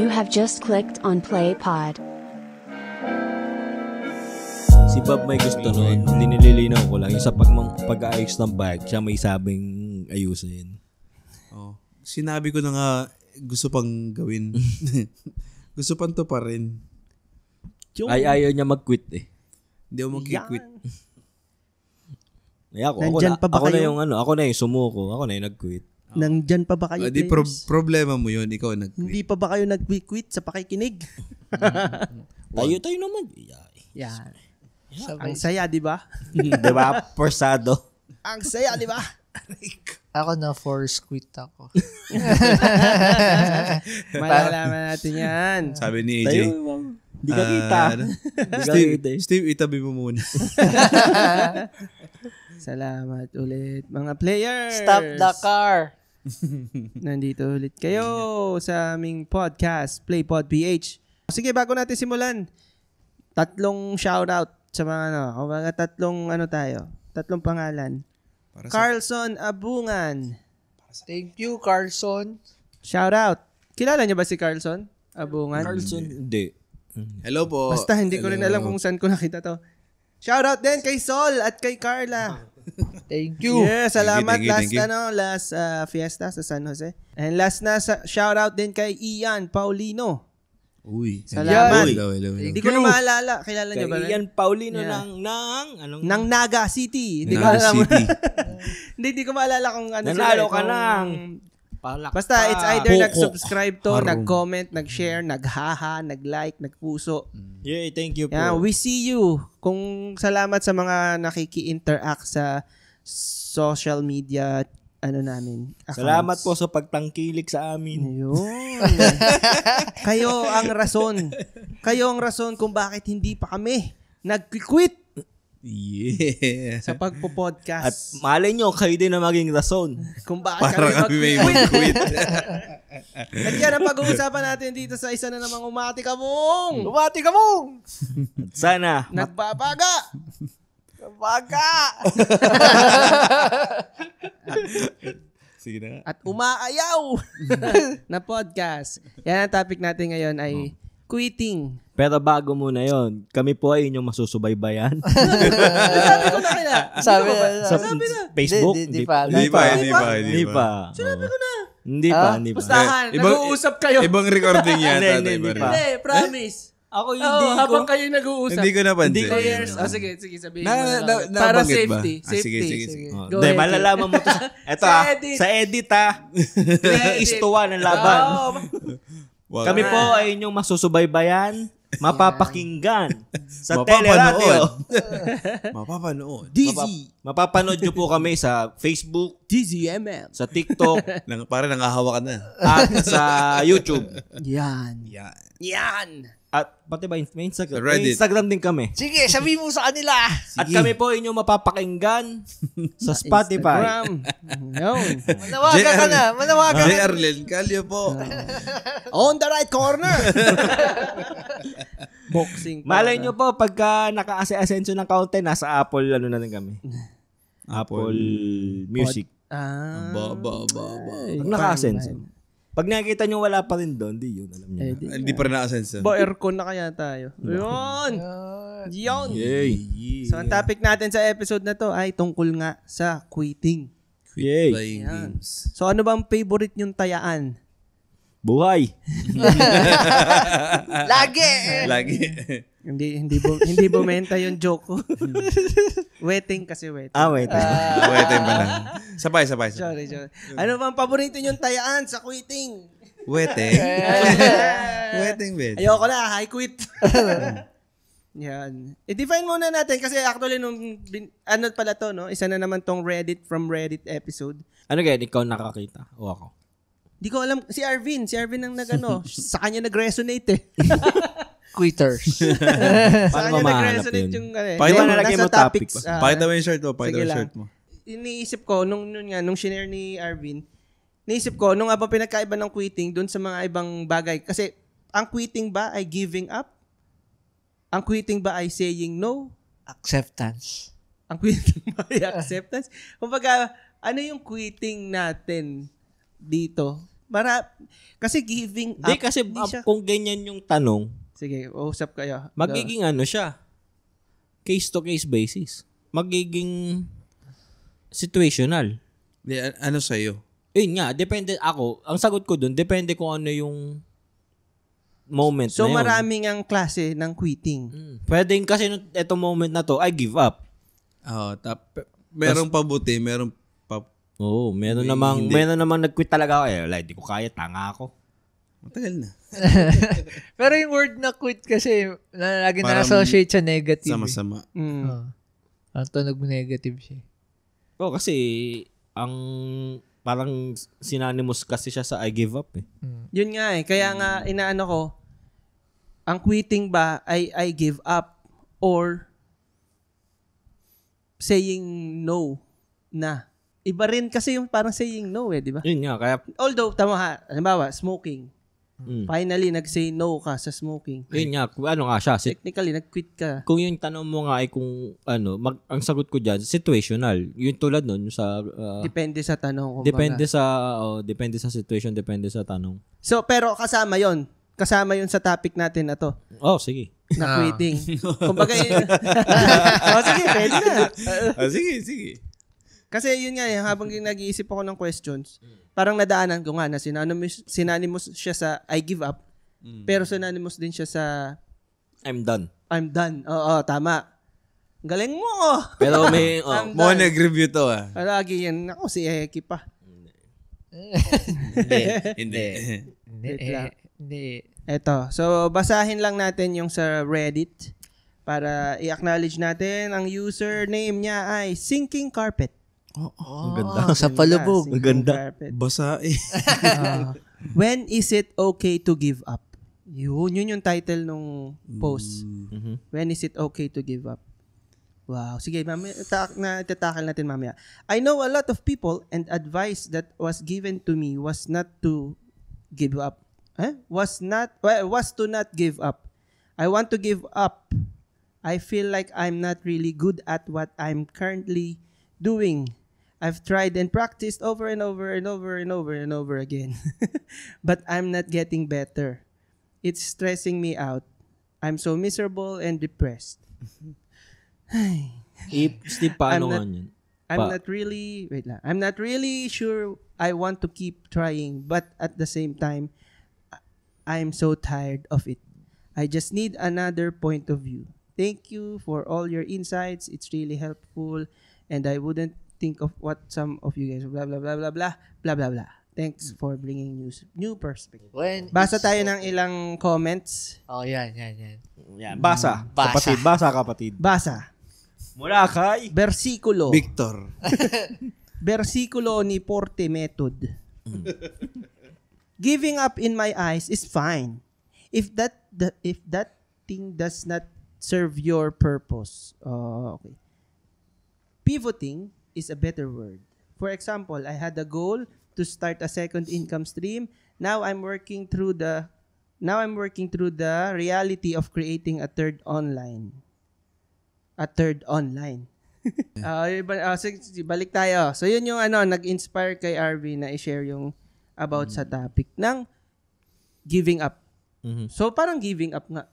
You have just clicked on Play Pod. Si Bob may gusto nun, nililinaw ko lang yung sa pag-aayos ng bike, siya may sabing ayusin. Oh, sinabi ko na nga gusto pang gawin. Gusto pang to pa rin. Ay, ayaw niya mag-quit eh. Hindi ako mag-quit. Ay, ako na yung sumuko, ako na yung nag-quit. Nandyan pa ba kayo, Di problema mo yun, ikaw nag-quit. Hindi pa ba kayo nag-quit sa pakikinig? Tayo naman. Yan. Ang saya, di ba? Diba? Forsado. Ang saya, di ba? Ako na force quit ako. Malalaman natin yan. Sabi ni AJ. Hindi ka kita. Steve, itabi mo muna. Salamat ulit, mga players. Stop the car. Nandito ulit kayo sa aming podcast, PlayPod PH. Sige, bago natin simulan, 3 shoutout sa mga tatlong pangalan. Carlson Abungan. Thank you, Carlson. Shoutout. Kilala niyo ba si Carlson Abungan? Carlson, hindi. Hello po. Basta hindi ko rin alam kung saan ko nakita to. Shoutout din kay Sol at kay Carla. Thank you. Yeah, salamat. Thank you. Last fiesta sa San Jose. And last na shoutout din kay Ian Paulino. Uy. Salamat. Hello. Hindi ko na maalala. Kilala niyo ba? Kay Ian Paulino ng Naga City. Hindi ko alam. Hindi ko maalala kung ano sila. Nanalo ka ng Basta it's either Poko. nag-subscribe to, nag-comment, nag-share, nag-haha, nag-like, nag-puso. Yeah, thank you po. Yeah, we see you. Kung salamat sa mga nakiki-interact sa social media namin. Accounts. Salamat po sa pagtangkilik sa amin. Ayun. Kayo ang rason. Kayo ang rason kung bakit hindi pa kami nag-quit Yeah. sa At pagpo-podcast. malay nyo, kayo din na maging rason. Kung bakit Para kami may mag-quit. At yan ang pag-uusapan natin dito sa isa na namang umati ka mong Bumati ka mo! At sana, nagbabaga. Baga! Sige na nga. At umaayaw na podcast. Yan ang topic natin ngayon ay quitting. pero bago muna yon, kami po ay inyong masusubaybayan. Sabi ko na kaya. Sabi Sa na. Facebook? Di pa. Hindi pa. Sinabi ko na. Hindi pa. Pustahan, nag-uusap kayo. Ibang recording yata. Hindi pa. Hindi, promise. Ako hindi ko. Habang kayo nag-uusap. Hindi ko napansin. Players. Sige, sabihin mo na lang. Na- Para nabanggit ba? safety. Sige. Go Hindi, ahead. malalaman mo to. Eto sa edit istuwa ng laban. Wag. Kami po ay inyong masusubaybayan, mapapakinggan sa Mapapanood. teleradio. Mapapanood. Mapapanood nyo po kami sa Facebook, DZML. sa TikTok, Para nangahawa ka na. at sa YouTube. Yan. Yan. At pati ba may Instagram? Reddit. May Instagram din kami. Sige, sabi mo sa kanila. At kami po inyong mapapakinggan sa Spotify. Instagram. Yun. Manawagan ka na. Manawagan J. ka. Arlen, kalyo po. On the right corner. Boxing. Malay nyo po, pagka naka-asenso ng content, nasa Apple, na din kami. Apple Music. Pag naka-asenso. Pag nakikita nyo wala pa rin doon, di yun, alam nyo. Hindi pa rin nakasense. Aircon na kaya tayo. Yun. Yay. So, ang topic natin sa episode na to ay tungkol nga sa quitting. Yay. Playing Yan. games. So, ano bang favorite nyong tayaan? Buhay. Lagi. Hindi bumenta yung joke ko. Wetting kasi wetting. Wait. Waiting pa lang. Sabay. Sorry. Ano bang paborito nyong tayaan sa quitting? Waiting. Waiting, bed. Ayoko na, I quit. Yan. I-define muna natin kasi actually ano pala to, no? Isa na naman tong from Reddit episode. Ano kaya, ikaw nakakita? O ako? Di ko alam, si Arvin ang nagano, sa kanya nag-resonate eh. Quitters. Sa kanya nag-resonate yung Pakita mo, lagay mo topics. Pakita mo yung shirt mo. Sige lang. Iniisip ko, nung shinare ni Arvin, iniisip ko, nung abang pinagkaiba ng quitting dun sa mga ibang bagay. Kasi, ang quitting ba ay giving up? Ang quitting ba ay saying no? Acceptance. Ang quitting ba ay acceptance? Kumbaga, ano yung quitting natin dito? Kasi giving up. Hindi kasi hindi siya- kung ganyan yung tanong, Sige, usap kayo. magiging ano siya, case-to-case basis. Magiging situational. Di, ano sa'yo? Yun nga, depende ako. Ang sagot ko dun, depende kung ano yung moment So, na yun. maraming ang klase ng quitting. Pwedeng kasi etong moment na to, I give up. Oo, merong pabuti, merong Oo, meron Hindi. namang nag-quit talaga ako. Hindi ko kaya, tanga ako. matagal na. Pero yung word na quit kasi, lagi Parang na-associate sa negative. Sama-sama. Ang tunog mo negative siya. Oo, kasi ang parang synonymous kasi siya sa I give up eh. Yun nga eh. Kaya nga, inaano ko, ang quitting ba ay I give up or saying no na. Iba rin kasi yung parang saying no eh, di ba? Yun nga, kaya Although, tama ha, halimbawa, smoking. Finally, nag-say no ka sa smoking. yun nga, ano nga siya, Technically, nag-quit ka. kung yung tanong mo nga ay kung ano, ang sagot ko diyan situational. Yung tulad nun yung sa Depende sa tanong. depende sa situation, depende sa tanong. So, pero kasama yon. Kasama yon sa topic natin na to. Oh, sige. Na quitting. Kumbaga, sige, pwede na. Sige. Kasi yun nga, habang nag-iisip ako ng questions, parang nadaanan ko nga na synonymous siya sa I give up, pero synonymous din siya sa I'm done. I'm done. Oo, tama. Galing mo. Pero may I'm Mo done. nag-review to Lagi yan. Ako, si Eki pa. Hindi. Wait lang. Hindi. Eto. So, basahin lang natin yung sa Reddit para i-acknowledge natin ang username niya ay Sinking Carpet. ang ganda. Sa palubog. Sinking ganda. Carpet. Basa eh. When is it okay to give up? Yun yung title nung post. When is it okay to give up? Wow. Sige, mamaya, itatakal natin mamaya. I know a lot of people and advice that was given to me was not to give up. Was to not give up. I want to give up. I feel like I'm not really good at what I'm currently doing. I've tried and practiced over and over and over and over and over again. But I'm not getting better. It's stressing me out. I'm so miserable and depressed. Steve, paano nga yun? I'm not really sure I want to keep trying, but at the same time, I'm so tired of it. I just need another point of view. Thank you for all your insights. It's really helpful, and I wouldn't think of what some of you guys blah blah blah blah blah blah blah blah. Thanks for bringing new perspective. Basa tayo ng ilang comments. Oh, yan. Yan, basa. Basa. Kapatid. Basa. Mula kay Versikulo. Victor. Versikulo ni Porte Method. Giving up in my eyes is fine if that thing does not serve your purpose. Okay. Pivoting is a better word. For example, I had a goal to start a second income stream. Now I'm working through the reality of creating a third online. Sige, balik tayo. So yun yung nag-inspire kay RV na i-share yung about sa topic ng giving up. So parang giving up nga.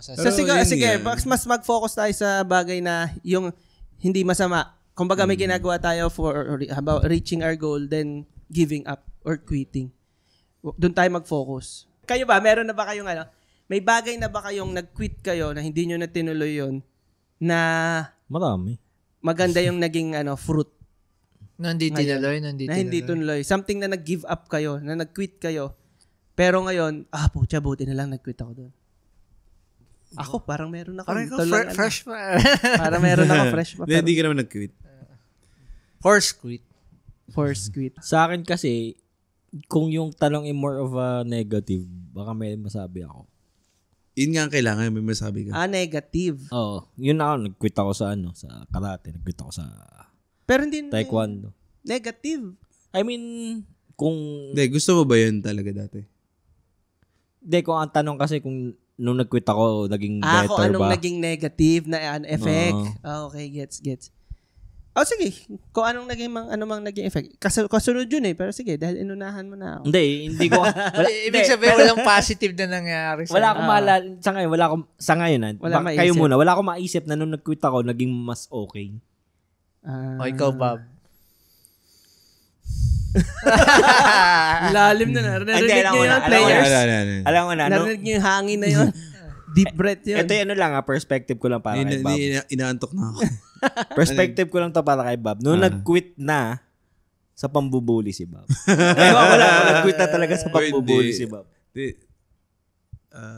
So sige, mas mag-focus tayo sa bagay na yung hindi masama. Kumbaga may ginagawa tayo for about reaching our goal, then giving up or quitting. Doon tayo mag-focus. Kayo ba, meron na ba kayong may bagay na ba kayong nag-quit kayo na hindi nyo na tinuloy yun na marami. maganda yung naging fruit? Nandito Hindi tinuloy. Something na nag-give up kayo, na nag-quit kayo. Pero ngayon, buti na lang nag-quit ako doon. Ako, parang meron ako. Parang fresh pa. Parang meron ako fresh pa. Hindi ka naman nag-quit. Force quit. Sa akin kasi, kung yung tanong ay more of a negative, baka may masabi ako. Yun nga ang kailangan, may masabi ka. Negative. Oo. Yun ako, nag-quit ako sa sa karate, nag-quit ako sa Pero hindi taekwondo. Negative. I mean, kung Hindi, gusto mo ba yun talaga dati? kung ang tanong kasi kung nung nag-quit ako, naging better Kung anong ba? naging negative na effect. Okay, gets. Sige. Kung anong naging effect. Kasunod yun eh. Pero sige, dahil inunahan mo na ako. Hindi ko, Ibig sabihin, walang positive na nangyari sa'yo. wala akong maalala, sa ngayon, Wala maisip. kayo muna, wala akong maisip na nung nag-quit ako, naging mas okay. O, ikaw, Bob. Lalim na. Narinig niyo yun, players? Alam mo na, Narinig niyo yung hangin na yun? Deep breath yun. ito yung perspective ko lang para kay Bob. Inaantok na ako. Perspective ko lang to para kay Bob. Noong nag-quit na sa pambubuli si Bob. Ngayon wala, nag-quit na talaga sa pambubuli si Bob.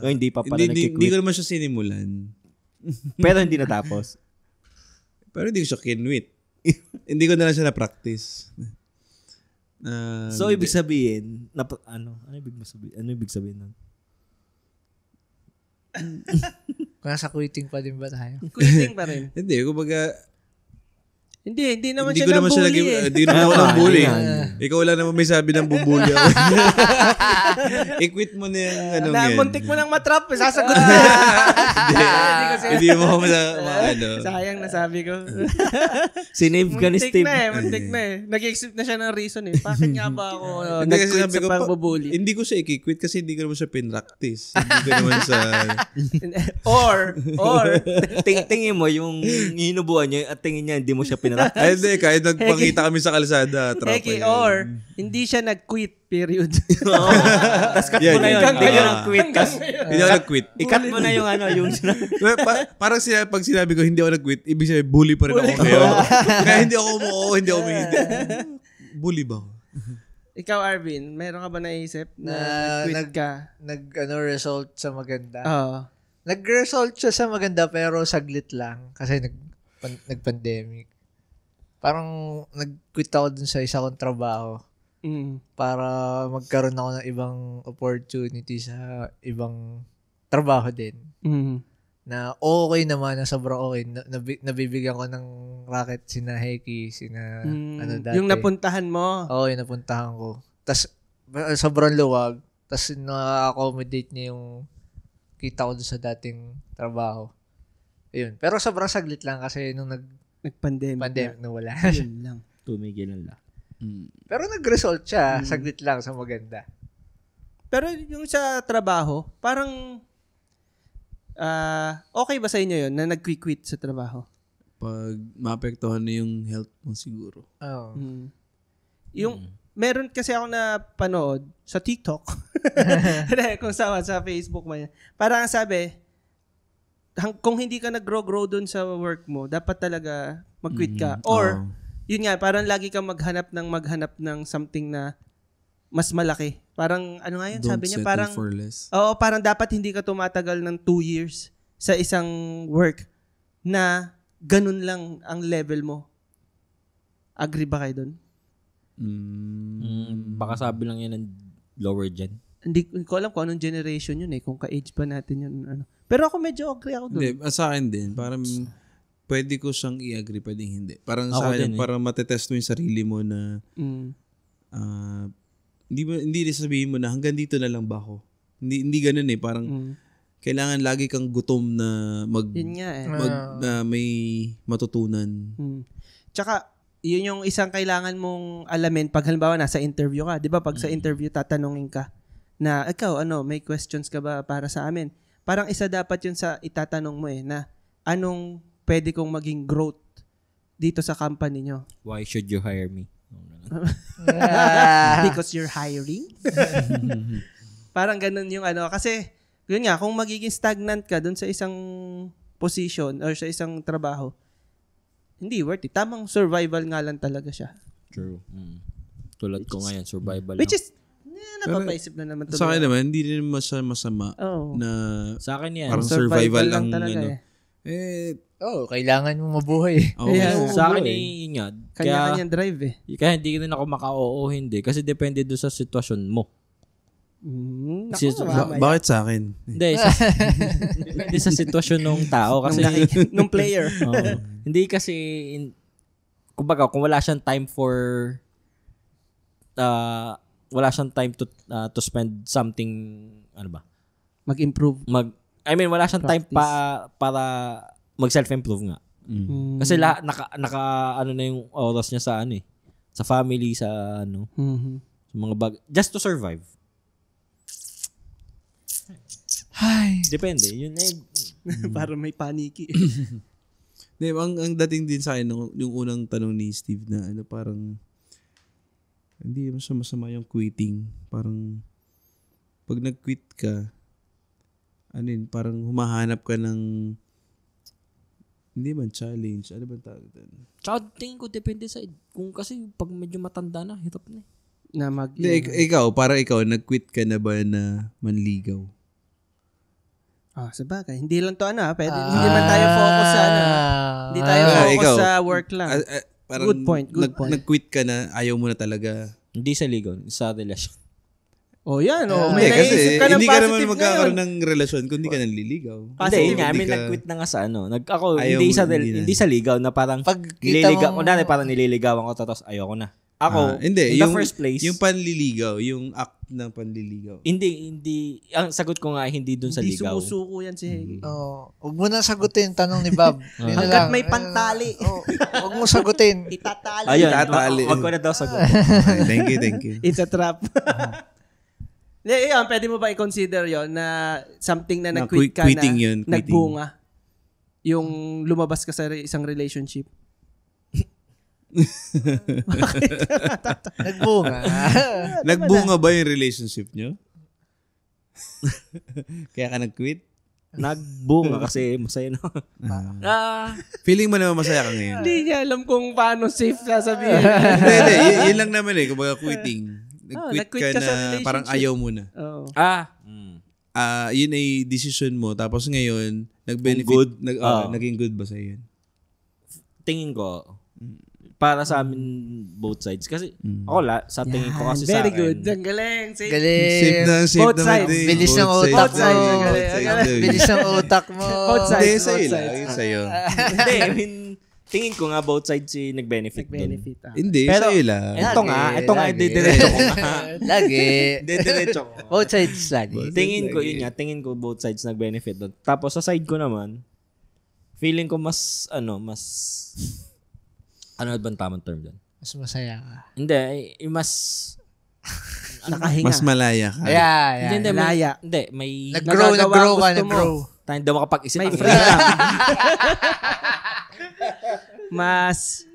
Hindi pa pala Hindi nag-quit. ko naman siya sinimulan. Pero hindi natapos. Pero hindi ko siya kinwit. Hindi ko na lang siya na-practice. So, ibig sabihin, ano ibig sabihin nun? Kung nasa quitting pa din ba tayo? Quitting pa rin. Hindi, kumbaga, Hindi naman hindi siya ko naman siya nabully eh. hindi naman ako ng bully. Yan. Ikaw wala naman may sabi ng bubuli ako. I-quit mo na yung anong yan. Muntik mo nang matrap. Sasagot na. Hindi mo ako Sayang nasabi ko. Sinave ka ni Steve. Muntik na eh. Nag-accept na siya ng reason eh. Bakit nga ba ako Hindi kasi nag-quit sabi sa ko, pagbubully? hindi ko siya i-quit kasi hindi ko naman siya pinractice. Hindi ko naman sa... Or, Tingin mo yung hinubuhan niya at tingin niya hindi mo siya pinarap. Ay, hindi. Kahit nagpakita kami sa kalsada. Eki, or, hindi siya nag-quit, period. Tapos cut mo na yun. Hindi ka nag-quit. Hindi ako nag-quit. I-cut mo na yung Parang pag sinabi ko hindi ako nag-quit, ibig sabihin bully pa rin ako ngayon. Kaya hindi ako hindi ako bully ba ako? Ikaw, Arvin, meron ka ba naisip na nag-quit ka? Result sa maganda. Oo. Nag-result siya sa maganda pero saglit lang kasi nag-pandemic. Parang nag-quit ako dun sa isa kong trabaho para magkaroon ako ng ibang opportunity sa ibang trabaho din. Na okay naman, na sobrang okay. Nabibigyan ko ng racket sina Heki, sina dati. Yung napuntahan mo. Oo, yung napuntahan ko. Tapos sobrang luwag. Tapos na-accommodate niya yung kita ko dun sa dating trabaho. Ayun. Pero sobrang saglit lang kasi nung nag-pandemic na wala. Yun lang. Tumigil lang. Pero nag-result siya, saglit lang sa maganda. Pero yung sa trabaho, parang okay ba sa inyo yun na nag-quit sa trabaho? Pag maapektuhan na yung health mo siguro. Oo. Yung meron kasi ako na panood sa TikTok. Kung sa Facebook man yan. Parang sabi, kung hindi ka nag-grow dun sa work mo, dapat talaga mag-quit ka. Or, yun nga, parang lagi kang maghanap ng something na mas malaki. Parang, ano nga yun, Don't sabi niya, settle parang, for less. oo, parang dapat hindi ka tumatagal ng 2 years sa isang work na ganun lang ang level mo. Agree ba kayo dun? Baka sabi lang yan ng lower gen. Hindi ko alam kung anong generation yun eh, kung ka-age pa natin yun. Ano. Pero ako medyo agree ako dun. Hindi, sa akin din. Parang pwede ko siyang i-agree, pwedeng hindi. Parang Ako sa akin, din, parang matetest mo yung sarili mo na hindi sabihin mo na hanggang dito na lang ba ako. Hindi ganun eh. Parang kailangan lagi kang gutom na Yun nga eh. na may matutunan. Tsaka, yun yung isang kailangan mong alamin pag halimbawa nasa interview ka. Di ba pag sa interview tatanungin ka na ikaw, may questions ka ba para sa amin? Parang isa dapat yun sa itatanong mo eh na anong pwede kong maging growth dito sa company nyo. Why should you hire me? Because you're hiring? Parang ganun yung kasi yun nga, kung magiging stagnant ka dun sa isang position or sa isang trabaho, hindi worth it. Tamang survival nga lang talaga siya. True. Tulad ko ngayon, survival Which lang. is, napapaisip na naman Sa akin naman, hindi rin masama na Sa akin yan. parang survival lang talaga kailangan mo mabuhay. Sa akin yun nga. Kanya-kanyang drive eh. Kaya hindi rin ako maka-oo hindi. Kasi depende doon sa sitwasyon mo. Bakit sa akin? Hindi. Hindi sa sitwasyon ng tao. Kasi Nung player. Hindi kasi, kumbaga, kung wala siyang time for, wala siyang time to spend something, ano ba? Mag-improve. Wala siyang time para mag-self-improve nga. Kasi ano na yung oras niya sa ano eh. Sa family, sa ano. Sa mga just to survive. Ay. Depende. Yun eh. Para may paniki. Ang dating din sa akin, yung unang tanong ni Steve na parang hindi naman siya masama yung quitting. Parang pag nag-quit ka, parang humahanap ka ng hindi man challenge. Ano ba tawag doon? Tsaka tingin ko depende sa kung kasi pag medyo matanda na, hirap na eh. Na ikaw, nag-quit ka na ba na manligaw? Sabagay. Hindi lang to pwede. Hindi man tayo focus sa Hindi tayo focus sa work lang. Parang good point. Nag-quit ka na, ayaw mo na talaga. Hindi sa ligaw, sa relasyon. Yan. May naisip ka ng hindi positive ka naman magkakaroon ng relasyon kung hindi ka nanliligaw. Hindi, nag-quit na nga sa Ako, hindi sa ligaw na parang nililigaw ko na, parang nililigawan ko tapos ayoko na. Ako, hindi, in the first place. Yung panliligaw, yung act ng panliligaw. Hindi. Ang sagot ko nga, hindi dun sa ligaw. Hindi sumusuko yan si Hegi. Huwag mo na sagutin tanong ni Bob. Hanggat may pantali. Huwag mo sagutin. Itatali. Ayun, wag ko na daw sagot. Thank you. It's a trap. Pwede mo ba i-consider yon na something na nag-quit ka quitting na yun, nagbunga? Yung lumabas ka sa isang relationship? Nagbunga. Nagbunga ba yung relationship nyo? Kaya ka nag-quit? Nagbunga kasi masaya na. Feeling mo naman masaya ka ngayon? Hindi niya alam kung paano safe sasabihin. Hindi. Yun lang naman kumbaga quitting. Nag-quit ka sa na parang ayaw mo na. Oh. Yun ay decision mo. Tapos ngayon, nag-benefit. Good. Naging good ba sa'yo yun? Tingin ko, para sa amin both sides. Kasi ako sa tingin ko kasi sa akin. Very good. Ang galing. Galing. Both sides. Bilis ng utak mo. Bilis ng utak mo. Both sides. Hindi, sa'yo lang. Yun sa'yo. Hindi, I mean, tingin ko nga both sides nag-benefit dun. Hindi, Pero, sa'yo lang. ito nga, didiretso ko nga. Lagi. Didiretso ko. Both sides lagi. Tingin ko both sides nag-benefit doon. Tapos sa side ko naman, feeling ko mas ano ba ang tamang term doon? Mas masaya ka. Hindi, mas nakahinga. Mas malaya ka. Hindi, malaya. May nag-grow ka. Tayo daw makapag-isip. May freedom. Mas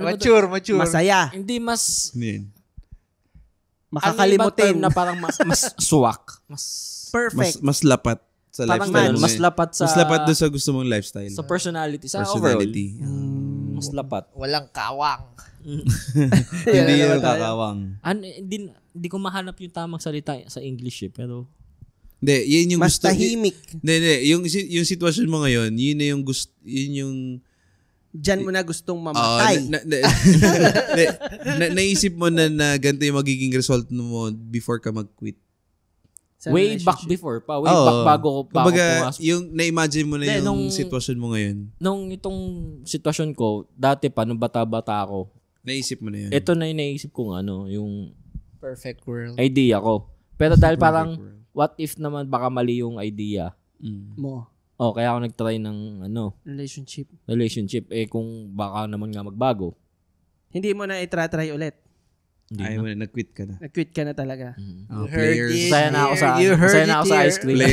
mature. masaya. Hindi mas Makakalimutin. Na parang mas swak. Mas perfect. Mas lapat sa parang lifestyle. mas lapat sa Mas lapat doon sa gusto mong lifestyle. sa personality. Sa personality. overall. Mas lapat. Walang kawang. Hindi yung kakawang. Hindi ko mahanap yung tamang salita sa English pero hindi, yun yung mas gusto. tahimik. Hindi. Yung sitwasyon mo ngayon, yun na yung gusto, yun yung diyan mo na gustong mamatay. Naisip mo na ganito yung magiging result mo before ka mag-quit. Way back before pa. Way back bago kumbaga, pumasok. yung na-imagine mo na yung sitwasyon mo ngayon. Nung itong sitwasyon ko, dati pa, nung bata-bata ako, naisip mo na yun. ito na yung naisip kong yung Perfect world. idea ko. Pero dahil parang, what if naman baka mali yung idea? Mo. Kaya ako nag-try ng relationship. Kung baka naman nga magbago. Hindi mo na i-try ulit. Ayaw mo na, nag-quit ka na. Nag-quit ka na talaga. Players. Masaya na ako sa ice cream.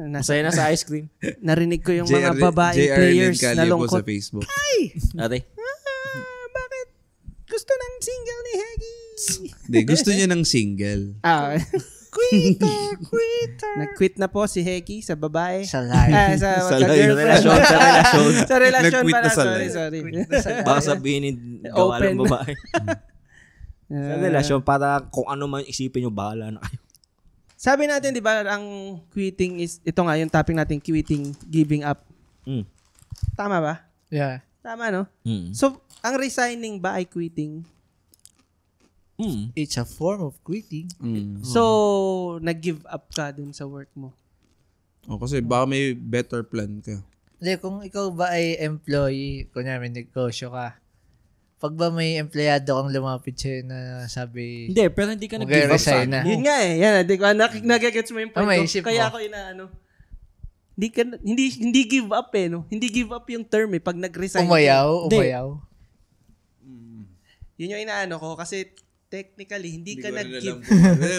Masaya na sa ice cream. Narinig ko yung mga babaeng players na lungkot. sa Facebook. Ate? Bakit? Gusto ng single ni Hegi. Hindi, gusto niya ng single. Quitter. Nag-quit na po si Heki sa babae. Sa live. Sa relasyon. Sa relasyon Nag-quit pala. na sa live. Sorry. Baka sabihin gawa ng babae. Sa relasyon, para kung ano man isipin nyo, bahala na kayo. Sabi natin, di ba, ang quitting is, ito nga, yung topic natin, quitting, giving up. Tama ba? Yeah. Tama, no? So, ang resigning ba ay quitting? It's a form of quitting. So, nag-give up ka dun sa work mo. Kasi baka may better plan ka. Hindi, kung ikaw ba ay employee, kunya may negosyo ka, pag ba may empleyado kang lumapit sa'yo na sabi, hindi, pero hindi ka nag-give up sa na. Yun nga eh. Yan, nagigets mo yung point ko. Maisip Kaya mo. ako inaano. hindi give up eh, no? Hindi give up yung term eh pag nag-resign. Umayaw. Yun yung inaano ko kasi technically hindi ka nag-give.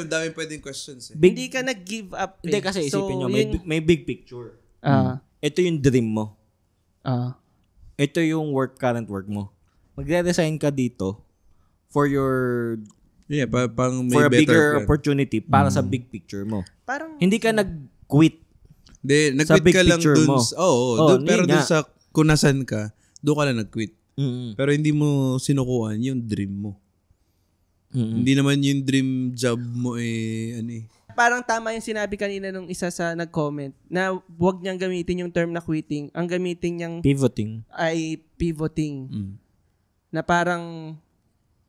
Daming pwedeng questions eh. Hindi ka nag-give up eh. Hindi kasi isipin nyo, may big picture. Ito yung dream mo. Ito yung current work mo. Magre-resign ka dito for your pang may for a better bigger plan. opportunity para sa big picture mo. Parang Hindi ka nag-quit. Hindi, sa nag-quit big ka lang picture dun. mo. Pero yun dun nga. sa kung nasan ka, doon ka lang nag-quit. Mm-mm. Pero hindi mo sinukuhan yung dream mo. Mm-mm. Hindi naman yung dream job mo parang tama yung sinabi kanina nung isa sa nag-comment na huwag niyang gamitin yung term na quitting. Ang gamitin niyang Pivoting. ay pivoting. Na parang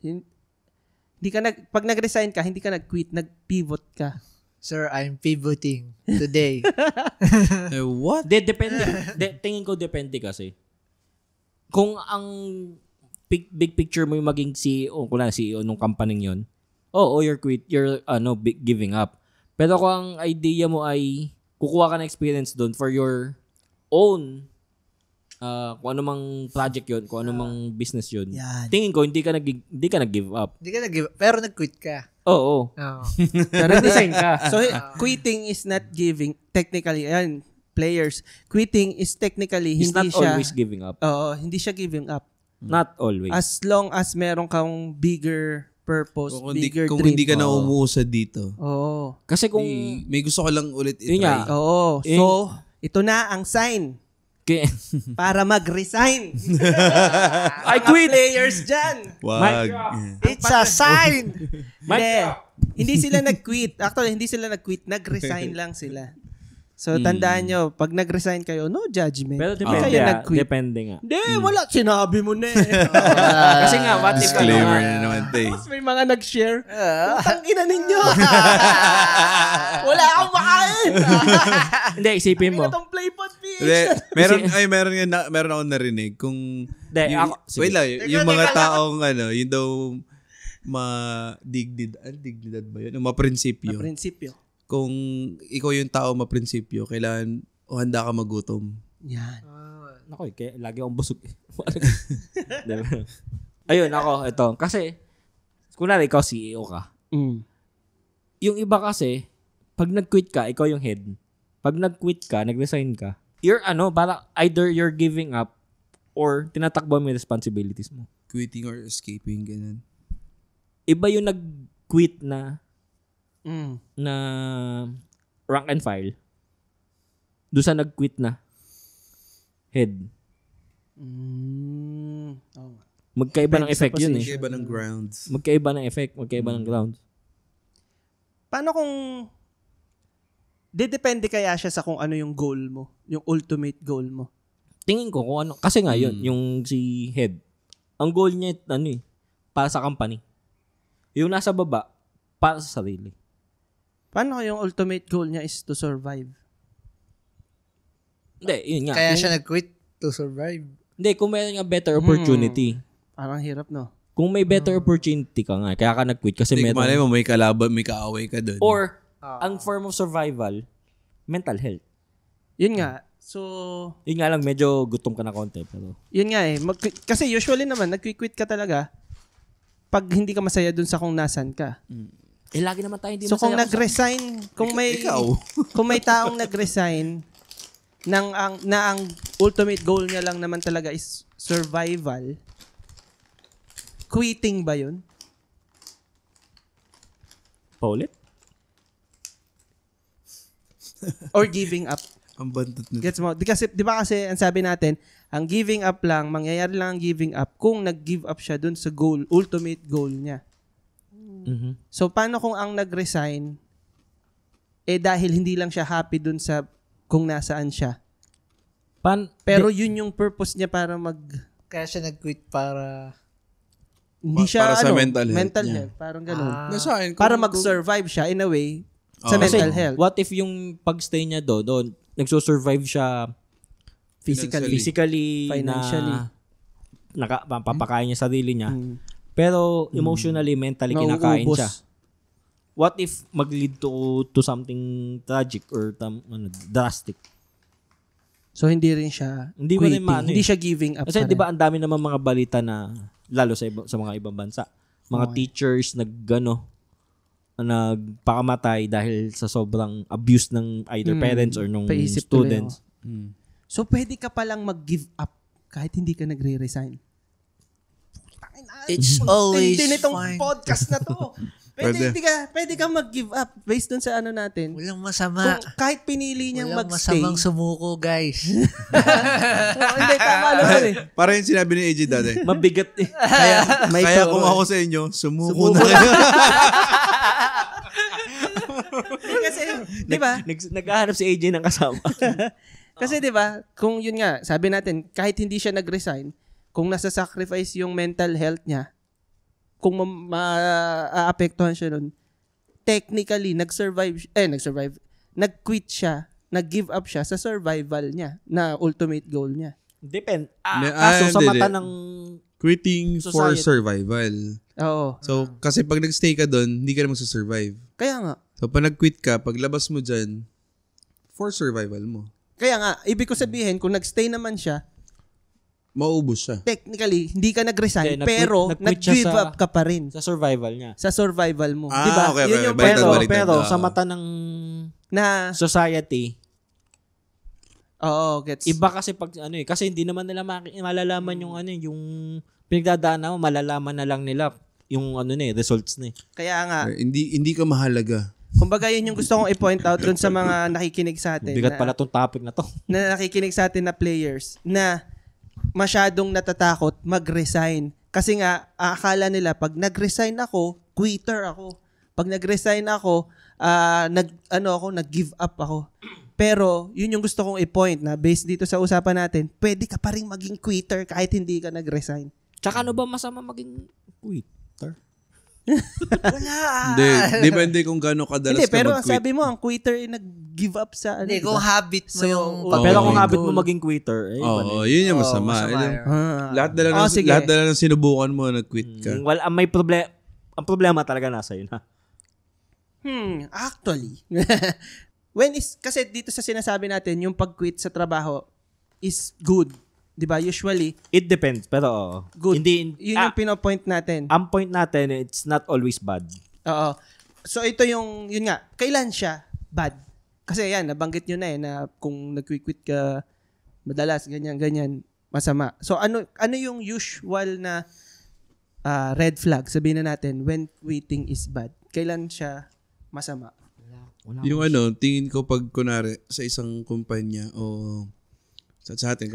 hindi ka pag nag-resign ka, hindi ka nag-quit, nag-pivot ka. Sir, I'm pivoting today. What? Depende. Tingin ko depende kasi. Kung ang big picture mo yung maging CEO, kung na CEO nung company yon, you're giving up. Pero kung ang idea mo ay kukuha ka ng experience doon for your own kung ano mang project yon, kung ano mang business yon. Yan. Tingin ko hindi ka nag-give up. Hindi ka nag-give up, pero nag-quit ka. Oo. Pero resign ka. So, quitting is not giving. Technically, ayan, players, quitting is technically It's hindi not siya. always giving up. Oo, hindi siya giving up. Not always. As long as meron kang bigger purpose, bigger Kung dream. hindi ka na umuusad dito. Oo. Kasi kung May gusto ko lang ulit Yun nga. itry. Oo. So, ito na ang sign para mag-resign. I quit. Players dyan. Wag. It's a sign! Hindi sila nag-quit. Actually, hindi sila nag-quit. Nag-resign lang sila. So, tandaan nyo, pag nag-resign kayo, no judgment. Pero Hindi depende kayo nga. nag-quit. Depende nga. Hindi, wala. Sinabi mo na eh. Kasi nga, what if Disclaimer na naman, te. Tapos may mga nag-share. Putang ina ninyo. Wala akong makain. Hindi, isipin mo. Itong playpot Hindi, bitch. meron akong narinig kung Hindi, sige. wait lang, yung mga taong yun daw dignidad ba yun? Maprinsipyo. Prinsipyo. Kung ikaw yung tao maprinsipyo, kailangan handa ka magutom. Yan. Nako, kaya lagi akong busog. Diba? Ayun, ito. Kasi, kunwari ikaw CEO ka. Yung iba kasi, pag nag-quit ka, ikaw yung head. Pag nag-quit ka, nag-resign ka, para either you're giving up or tinatakbo mo yung responsibilities mo. Quitting or escaping, ganun. Iba yung nag-quit na rank and file. Doon sa nag-quit na head. Magkaiba ng effect yun eh. Magkaiba ng grounds. Magkaiba ng effect, magkaiba ng grounds. Paano kung depende kaya siya sa kung ano yung goal mo, yung ultimate goal mo? Tingin ko kung ano, kasi nga yun, yung si head, ang goal niya, para sa company. Yung nasa baba, para sa sarili. Paano yung ultimate goal niya is to survive? Hindi, yun nga. Kaya siya nag-quit to survive. Hindi, kung may nga better opportunity. Parang hirap, no? Kung may better opportunity ka nga, kaya ka nag-quit kasi Hindi, meron. malay mo, may kalaban, may kaaway ka doon. Or, ang form of survival, mental health. Yun nga. So, Yun nga lang, medyo gutom ka na konti. Pero, yun nga eh. Kasi usually naman, nag-quit ka talaga pag hindi ka masaya dun sa kung nasan ka. lagi naman tayo hindi So, kung masaya nag-resign, kung may taong nag-resign na ang ultimate goal niya lang naman talaga is survival, quitting ba yun? Paulit? Or giving up? Ang bantot nito. Gets mo? Di ba kasi ang sabi natin, ang giving up lang, mangyayari lang ang giving up kung nag-give up siya dun sa goal, ultimate goal niya. Mm-hmm. So, paano kung ang nag-resign, dahil hindi lang siya happy dun sa kung nasaan siya. Pero yun yung purpose niya para Kaya siya nag-quit para... Hindi siya, para sa mental health niya. health. Parang ganun. Nasa akin, Para mag-survive siya, in a way, sa mental health. What if yung pagstay niya doon, nagso-survive siya physically, financially, papakain niya sarili niya. Pero emotionally, mentally, kinakain Nauubos. siya. What if mag-lead to something tragic or drastic? So hindi rin siya Hindi mo rin quitting. maano Hindi eh. siya giving up. Kasi pa 'di rin. ba ang dami naman mga balita na lalo sa mga ibang bansa. Mga teachers nagpakamatay dahil sa sobrang abuse ng either parents or nung Paisip tuloy students. So pwede ka palang mag-give up kahit hindi ka nagre-resign. It's always Hindi nitong fine. podcast na to. Pwede. Pwede ka mag-give up based dun sa ano natin. Walang masama. Kung kahit pinili niyang Walang mag-stay. masamang sumuko, guys. Hindi, tama naman eh. Para yung sinabi ni AJ dati. Mabigat eh. Kaya kung ako sa inyo, sumuko na kayo. Kasi, di ba? Naghahanap si AJ ng kasama. Kasi di ba, kung yun nga, sabi natin, kahit hindi siya nag-resign, kung nasa-sacrifice yung mental health niya, kung maapektuhan siya nun, technically, nag-quit siya, nag-give up siya sa survival niya, na ultimate goal niya. Depend. Hindi, Kaso sa mata hindi. ng Quitting for Society. survival. Oo. So, kasi pag nag-stay ka doon, hindi ka na magsasurvive. Kaya nga. So, pag nag-quit ka, paglabas mo dyan, for survival mo. Kaya nga, ibig ko sabihin, kung nag-stay naman siya, Maubos siya. technically, hindi ka nag-resign, Hindi, pero nag-quit siya nag-give sa- up ka pa rin sa survival niya. sa survival mo. Ah, Di ba? okay, Yun okay. yung Baliktad, Pero, baliktad. pero Ah. sa mata ng na, society, gets. iba kasi pag kasi hindi naman nila malalaman yung yung pinagdadaanan mo, malalaman na lang nila yung results na eh. Kaya nga, Hindi ka mahalaga. kumbaga yun yung gusto kong i-point out dun sa mga nakikinig sa atin. Bigat pala tong topic na to. Na nakikinig sa atin na players na masyadong natatakot mag-resign. Kasi nga, akala nila, pag nag-resign ako, quitter ako. Pag nag-resign ako, nag-give up ako. Pero, yun yung gusto kong i-point na based dito sa usapan natin, pwede ka pa rin maging quitter kahit hindi ka nag-resign. Tsaka ano ba masama maging quitter? Hindi. Depende kung gaano kadalas Hindi, ka pero mag-quit. sabi mo, ang quitter ay nag-give up sa Hindi, diba? kung habit mo So, yung Pero kung pag- habit mo goal. maging quitter, iba na Oo, yun. yun yung Oo, masama. masama Yun. yun. Lahat na lang, sige. lahat na lang ng sinubukan mo, nag-quit ka. Well, may problema. Ang problema talaga nasa yun, ha? Actually. Kasi dito sa sinasabi natin, yung pag-quit sa trabaho is good. 'Di ba? Usually, It depends, pero oo. good. Hindi, Yun yung pinopoint natin. ang point natin, it's not always bad. Oo. So ito yun nga, kailan siya bad? Kasi yan, nabanggit nyo na na kung nag-quit ka madalas, ganyan, masama. So ano yung usual na red flag, sabihin na natin, when quitting is bad? Kailan siya masama? Yung tingin ko pag kunwari sa isang kumpanya o sa ating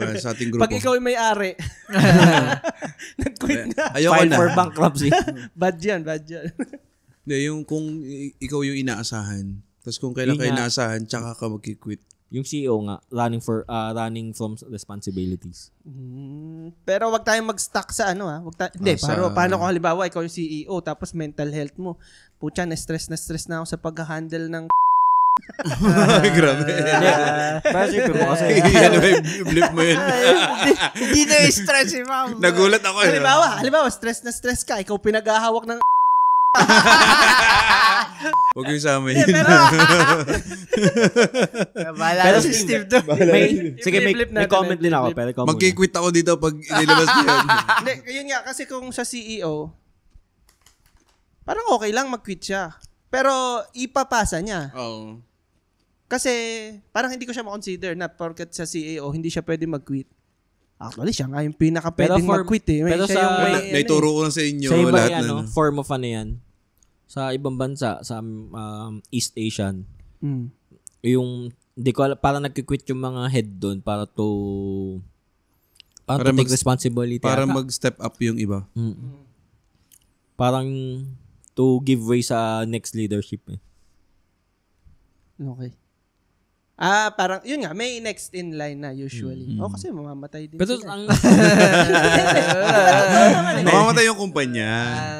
grupo. Pag ikaw ay may-ari, nag-quit na. Ayoko File na. for bankruptcy. Bad yan. Hindi, yung kung ikaw yung inaasahan. Tapos kung kailan Yun ka nga. inaasahan, tsaka ka mag-quit. Yung CEO nga, running from responsibilities. Pero wag tayong mag-stuck sa hindi, paano kung halimbawa ikaw yung CEO tapos mental health mo. Putya, na-stress na ako sa pag-handle ng Grabe. Pero siyempre mo kasi, Yan, blip mo yun. Hindi na stress si ma'am. Nagulat ako. halimbawa, stress na stress ka, ikaw pinaghahawak ng Huwag yung sama yun. Bahala Pero na si Steve doon. sige, may I-flip natin, comment din ako. i-flip. Pero ikaw muna. Mag-quit ako dito pag inilabas niyo yun. Hindi, yun nga, kasi kung sa CEO, parang okay lang mag-quit siya. Pero ipapasa niya. Oo. Kasi parang hindi ko siya ma-consider na porket sa CEO, hindi siya pwede mag-quit. Actually, siya nga yung pinaka pwedeng mag-quit eh. pero Siya yung may, Naituro ko na sa inyo Sa iba lahat yan, na. form of yan. Sa ibang bansa, sa East Asian, yung, hindi ko alam, parang nagki-quit yung mga head doon para to take responsibility. Para Ata. mag-step up yung iba. Parang to give way sa next leadership eh. Okay. Parang, yun nga, may next in line na usually. Kasi mamamatay din Pero sila. ang Mamamatay yung kumpanya.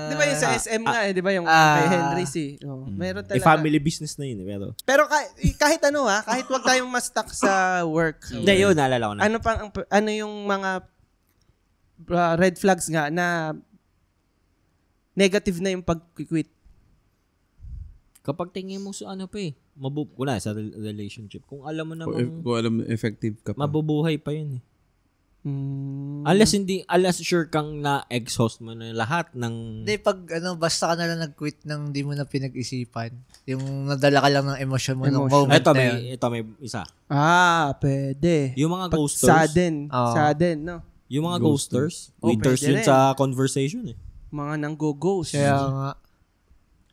Di ba yung sa SM nga di ba yung kay Henry C. Meron talaga. family business na yun eh. Pero kahit kahit wag tayong ma-stuck sa work. Hindi, yun, naalala ko na. Ano yung mga red flags nga na negative na yung pag-quit? Kapag tingin mo sa ano pa eh, wala sa relationship. Kung alam mo namang Kung alam effective ka pa. mabubuhay pa yun eh. Unless sure kang na-exhaust mo na lahat ng... Hindi, pag basta ka na lang nag-quit nang di mo na pinag-isipan. Yung nadala ka lang ng emosyon mo ng moment Ito na yun. may isa. Pwede. Yung mga Pag ghosters. Sudden, no? Yung mga ghosters. Oh, Winters pwede yun rin. sa conversation eh. Mga nang-go-ghost. Kaya nga.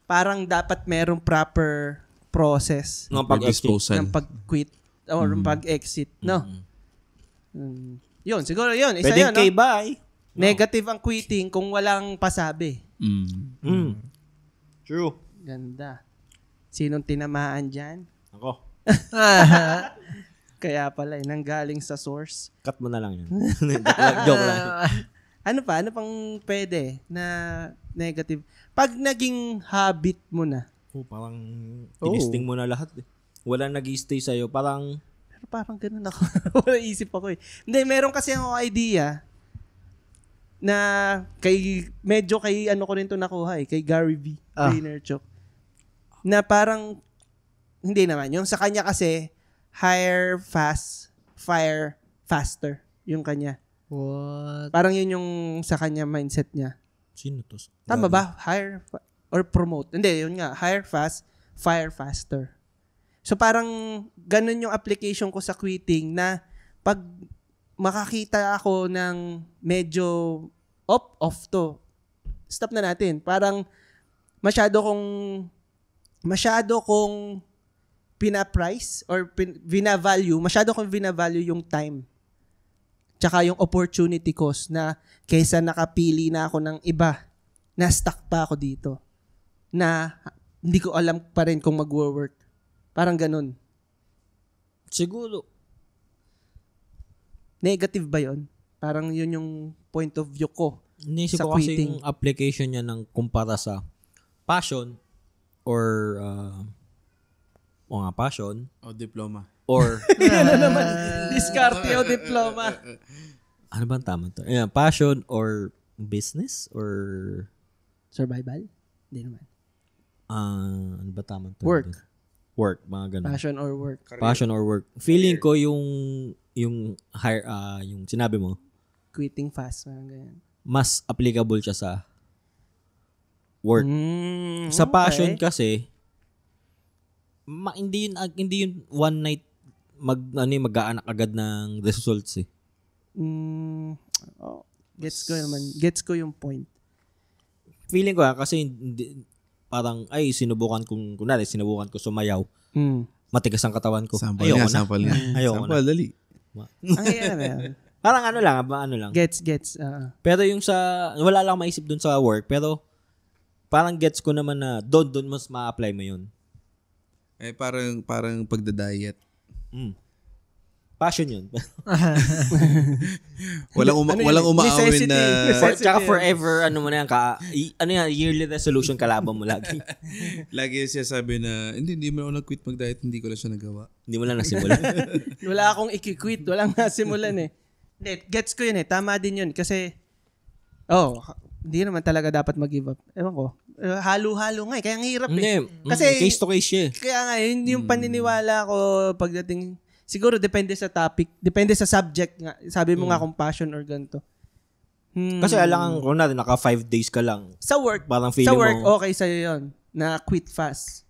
Parang dapat merong proper process Ng pag-exit. ng pag-quit or pag-exit, no? Yun, siguro yun. Isa Pwedeng yun, no? bye. Negative ang quitting kung walang pasabi. True. Ganda. Sinong tinamaan dyan? Ako. Kaya pala, nanggaling sa source. Cut mo na lang yan. Joke lang. Ano pang pwede na negative? Pag naging habit mo na, Parang tinisting mo na lahat eh. Wala nag-i-stay sa'yo. Parang pero parang ganun ako. Wala isip ako eh. Hindi, meron kasi ako idea na medyo kay ano ko rin to nakuha eh, kay Gary V. Vaynerchuk. Na parang, hindi naman. Yung sa kanya kasi, hire fast, fire faster. Yung kanya. What? Parang yun yung sa kanya mindset niya. sino to? Tama ba? Hire or promote. Hindi, yun nga. Hire fast, fire faster. So parang ganun yung application ko sa quitting na pag makakita ako ng medyo off to, stop na natin. Parang masyado kong pina-price or masyado kong vina-value yung time. Tsaka yung opportunity cost na kaysa nakapili na ako ng iba, na stuck pa ako dito. Na hindi ko alam pa rin kung mag-work. Parang ganun. Siguro. Negative ba yon? Parang yun yung point of view ko. Inisip sa ko kasi quitting. yung application niya ng kumpara sa passion or passion O diploma. or Ano naman? Diskarte o diploma. ano ba ang tama to? Ayan, passion or business or Survival? Hindi naman. ano ba tama to? Work. Mga ganun. Passion or work. Passion or work. Feeling ko yung higher yung sinabi mo, Quitting fast. Parang ganyan. mas applicable siya sa work. Sa Okay. passion kasi hindi yun one night mag-aanak agad ng results eh. Gets ko yung point. Feeling ko kasi parang sinubukan ko sumayaw. Matigas ang katawan ko. Sample Ayoko nga, na. sample nga. Ayoko Sample, dali. Ang yan. Parang ano lang. Gets. Pero yung wala lang maisip dun sa work, pero parang gets ko naman na doon mas ma-apply mo yun. Parang pagda-diet. Passion yun. Walang umaawin na Tsaka forever, mo na yan, yearly resolution kalaban mo lagi. lagi siya sabi na hindi mo ako nag-quit mag-diet, hindi ko lang siya nagawa. Hindi mo lang nasimulan. Wala akong i-quit. Walang nasimulan eh. Hindi, gets ko yun eh. Tama din yun. Kasi, hindi naman talaga dapat mag-give up. Ewan ko. Halo-halo nga eh. Kaya ang hirap eh. Hindi. Kasi, Case to case siya eh. kaya nga, yun yung paniniwala ko pagdating, siguro depende sa topic, depende sa subject nga. Sabi mo nga kung passion or ganito. Kasi alangan ko natin, naka 5 days ka lang. Sa work, Parang feeling mo, okay sa'yo yun. Na quit fast.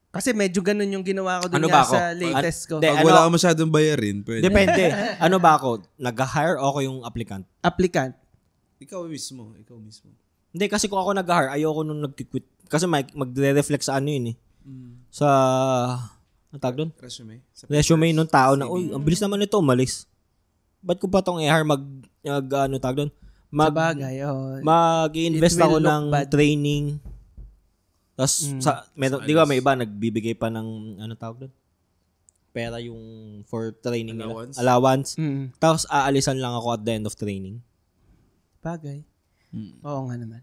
Kasi medyo ganun yung ginawa ko dun Ano nga ba ako? sa latest ko. Hindi. Pag wala ka masyadong bayarin, pwede. depende. Ano ba ako? Nag-hire o ako yung applicant? Applicant. Ikaw mismo. Hindi, kasi kung ako nag-hire, ayoko nung nag-quit. Kasi magre-reflect sa ano yun eh. Sa, ang tawag doon? Resume nung tao na, ang bilis naman ito, umalis. Ba't ko pa itong i-hire tawag doon? Sa bagay. Mag-i-invest It will ako look ng bad. training. Tapos, di ba may iba, nagbibigay pa ng, tawag doon? Pera yung for training Allowance? nila. Allowance. Mm. Tapos, aalisan lang ako at the end of training. Bagay. Oo nga naman.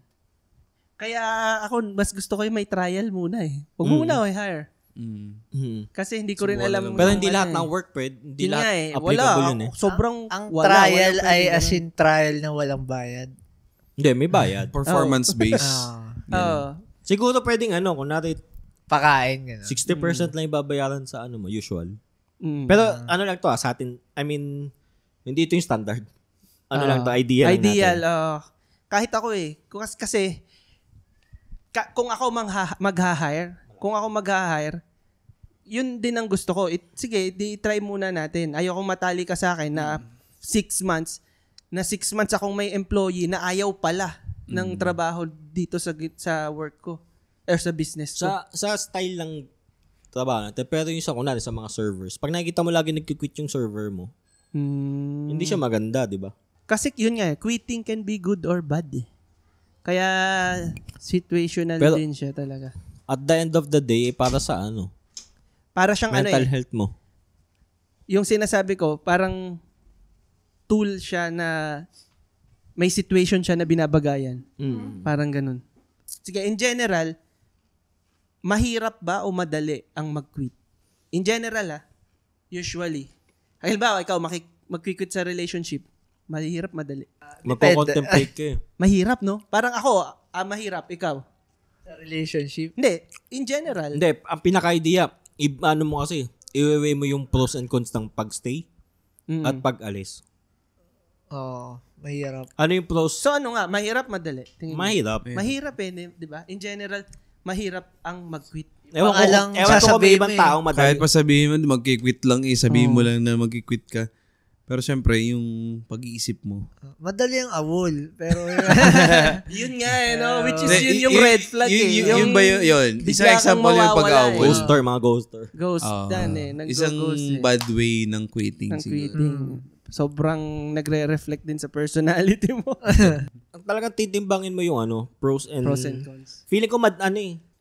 Kaya ako, mas gusto ko yung may trial muna eh. Huwag mo muna ako i-hire. Kasi hindi ko rin alam. Pero hindi yung lahat ano ng work, pwede. Hindi Yun lahat nga eh. applicable yun eh. Sobrang Ang wala, trial walang ay pwede as ganun. in trial na walang bayad. Hindi, may bayad. Performance-based. Oo. Siguro pwedeng kung natin pakain, gano'n. 60% lang ibabayaran sa ano mo, usual. Mm. Pero ano lang to sa atin, I mean, hindi ito yung standard. Ano lang to, ideal lang Ideal, natin. kahit ako kasi kung ako mag-hire, yun din ang gusto ko. Sige, try muna natin. Ayokong matali ka sa akin na 6 months akong may employee na ayaw pala ng trabaho dito sa work ko or sa business ko. Sa style lang trabaho natin, pero yung sa kunwari sa mga servers, pag nakikita mo lagi nagki-quit yung server mo, hindi siya maganda, di ba? Kasi yun nga, quitting can be good or bad eh. Kaya situational Pero, din siya talaga. At the end of the day, para sa ano? Para siyang mental health mo. Yung sinasabi ko, parang tool siya na may situation siya na binabagayan. Parang ganun. Sige, in general, mahirap ba o madali ang mag-quit? In general, usually. Halimbawa, ikaw mag-quit sa relationship. Mahirap, madali. Magko-contemplate ka eh. Mahirap, no? Parang ako, mahirap. Ikaw? Sa relationship. Hindi. In general. Hindi, ang pinaka-idea, ano mo kasi, i-weigh mo yung pros and cons ng pag-stay at pag-alis. Oo, mahirap. Ano yung pros? So ano nga, mahirap, madali? Tingin mo? Mahirap. Mahirap di ba? In general, mahirap ang mag-quit. Ewan ko kung may sasabihin ibang mo taong madali. Kahit pa sabihin mo, magki-quit lang sabihin mo lang na magki-quit ka. Pero syempre, yung pag-iisip mo. Madali ang awol, pero Yun nga no? Which is yun yung red flag Yun ba yun? Isang bigla kang example yung mawawala pag-awol. Ghoster, mga ghoster. Ghost dan Isang Nag-ghost bad way ng quitting ng siguro. quitting. Sobrang nagre-reflect din sa personality mo. Talagang titimbangin mo yung pros and cons. Feeling ko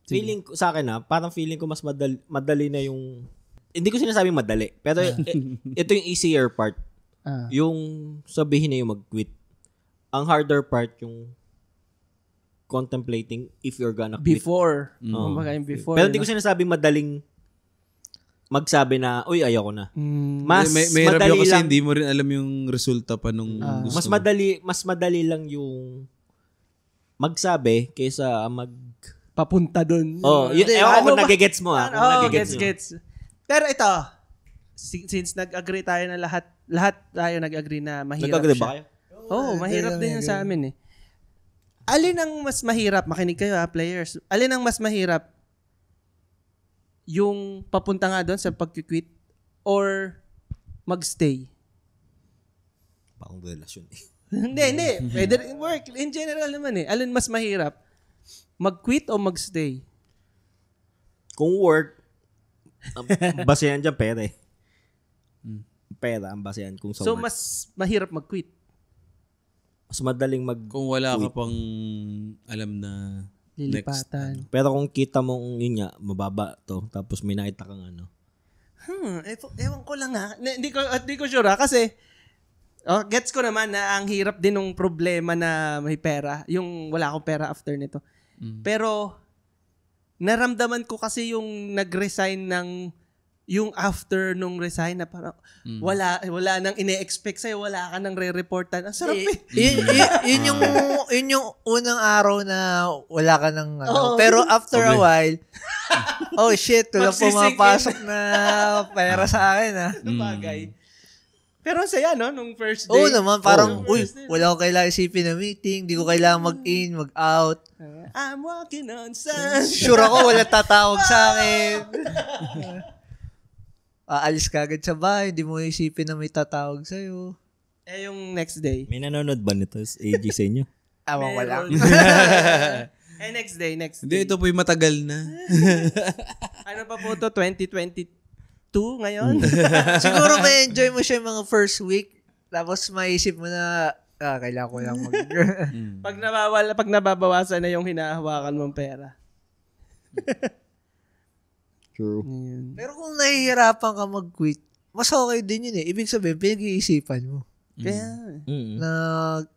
feeling ko sa akin parang feeling ko mas madali na yung hindi ko sinasabing madali, pero ito yung easier part. Yung sabihin na yung mag-quit. Ang harder part yung contemplating if you're gonna quit. Before. Kumbaga yung before. Pero hindi ko sinasabing madaling magsabi na, uy, ayoko na. May hirap yun kasi hindi mo rin alam yung resulta pa nung gusto mo. Mas madali lang yung magsabi kaysa papunta dun. Ewan ko nagigets mo Gets. Pero ito, since nag-agree tayo na lahat tayo nag-agree na mahirap Nag-agree siya. ba kayo? Mahirap din yan sa amin eh. Alin ang mas mahirap? Makinig kayo players. Alin ang mas mahirap? Yung papunta nga doon sa pag-quit or magstay? Pakong relasyon eh. Hindi. Pwede rin work. In general naman eh. Alin mas mahirap? Mag-quit o magstay? Kung work, basehan dyan pera eh. Pera ang basehan kung sa So, work. mas mahirap mag-quit. Mas madaling Kung wala ka pang alam na Lilipatan. Pero kung kita mo yun nga, mababa to, tapos may nakita kang Ewan ko lang Hindi ko sure kasi gets ko naman na ang hirap din ng problema na may pera. Yung wala akong pera after nito. Pero naramdaman ko kasi yung nag-resign yung after nung resign na parang wala nang ine-expect sa'yo, wala ka nang re-reportan. Ang sarap yun yung unang araw na wala ka nang pero after a while, oh shit, wala pumapasok na pera sa akin Bagay. Pero saya nung first day. Oo naman, parang wala ko kailangan isipin na meeting, di ko kailangan mag-in, mag-out. I'm walking on sun. Sure ako, wala tatawag sa akin. Aalis ka agad sa bahay, hindi mo isipin na may tatawag sa'yo. Yung next day. May nanonood ba nito AG sa inyo? Wala. Next day. Hindi, ito po yung matagal na. Ano pa po to? 2022 ngayon? Siguro may enjoy mo siya yung mga first week, tapos maisip mo na, kailangan ko lang pag nababawasan na yung hinahawakan mong pera. True. Pero kung nahihirapan ka mag-quit, mas okay din yun eh. Ibig sabihin, pinag-iisipan mo.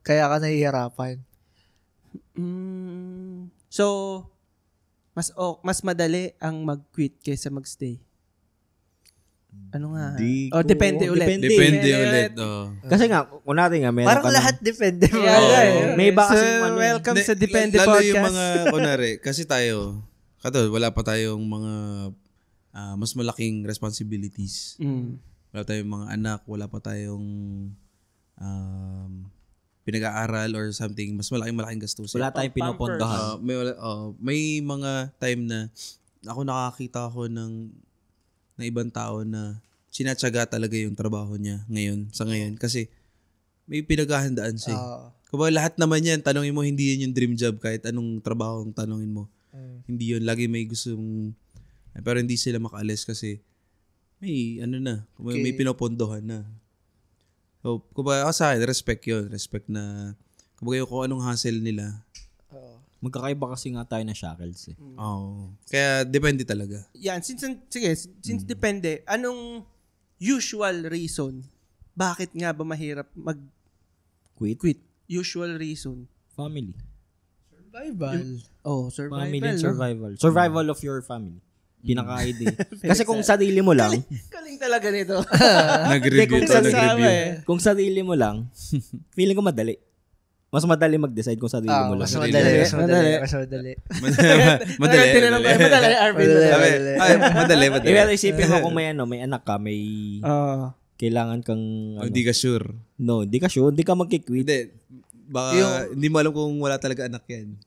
Kaya ka nahihirapan. So, mas madali ang mag-quit kaysa mag-stay. Ano nga? Depende ulit. Depende ulit. Kasi nga, kunwari nga, meron Parang ka lahat depende mo. May iba kasi welcome sa Depende lalo Podcast. yung mga, kunwari, kasi tayo, Katulad, wala pa tayong mga mas malaking responsibilities. Wala tayong mga anak, wala pa tayong pinag-aaral or something. Mas malaking gastusin. Wala tayong pinopondohan. May mga time na ako nakakita ako ng ibang tao na sinatsaga talaga yung trabaho niya sa ngayon. Kasi may pinaghahandaan siya. Kumbaga lahat naman yan, tanongin mo, hindi yun yung dream job kahit anong trabaho ang tanongin mo. Hindi yun. Lagi may gustong, pero hindi sila makaalis kasi may may pinopondohan na. So, kumbaga sa akin, respect yun. Respect na, kumbaga yung kung anong hassle nila. Magkakaiba kasi nga tayo na shackles eh. Kaya depende talaga. Yan, since depende, anong usual reason bakit nga ba mahirap Quit? Usual reason. Family. Survival. Survival. Family and no? survival. Survival of your family. Pinaka-ID. Kasi kung sarili mo lang, Kaling talaga nito. Nag-review to, nag-review. kung sarili mo lang, feeling ko madali. Mas madali mag-decide kung sarili mo lang. Mas madali. Madali. Pero isipin mo kung may anak ka, may kailangan kang Hindi ka sure. No, hindi ka sure, hindi ka magki-quit. Baka hindi mo alam kung wala talaga anak yan.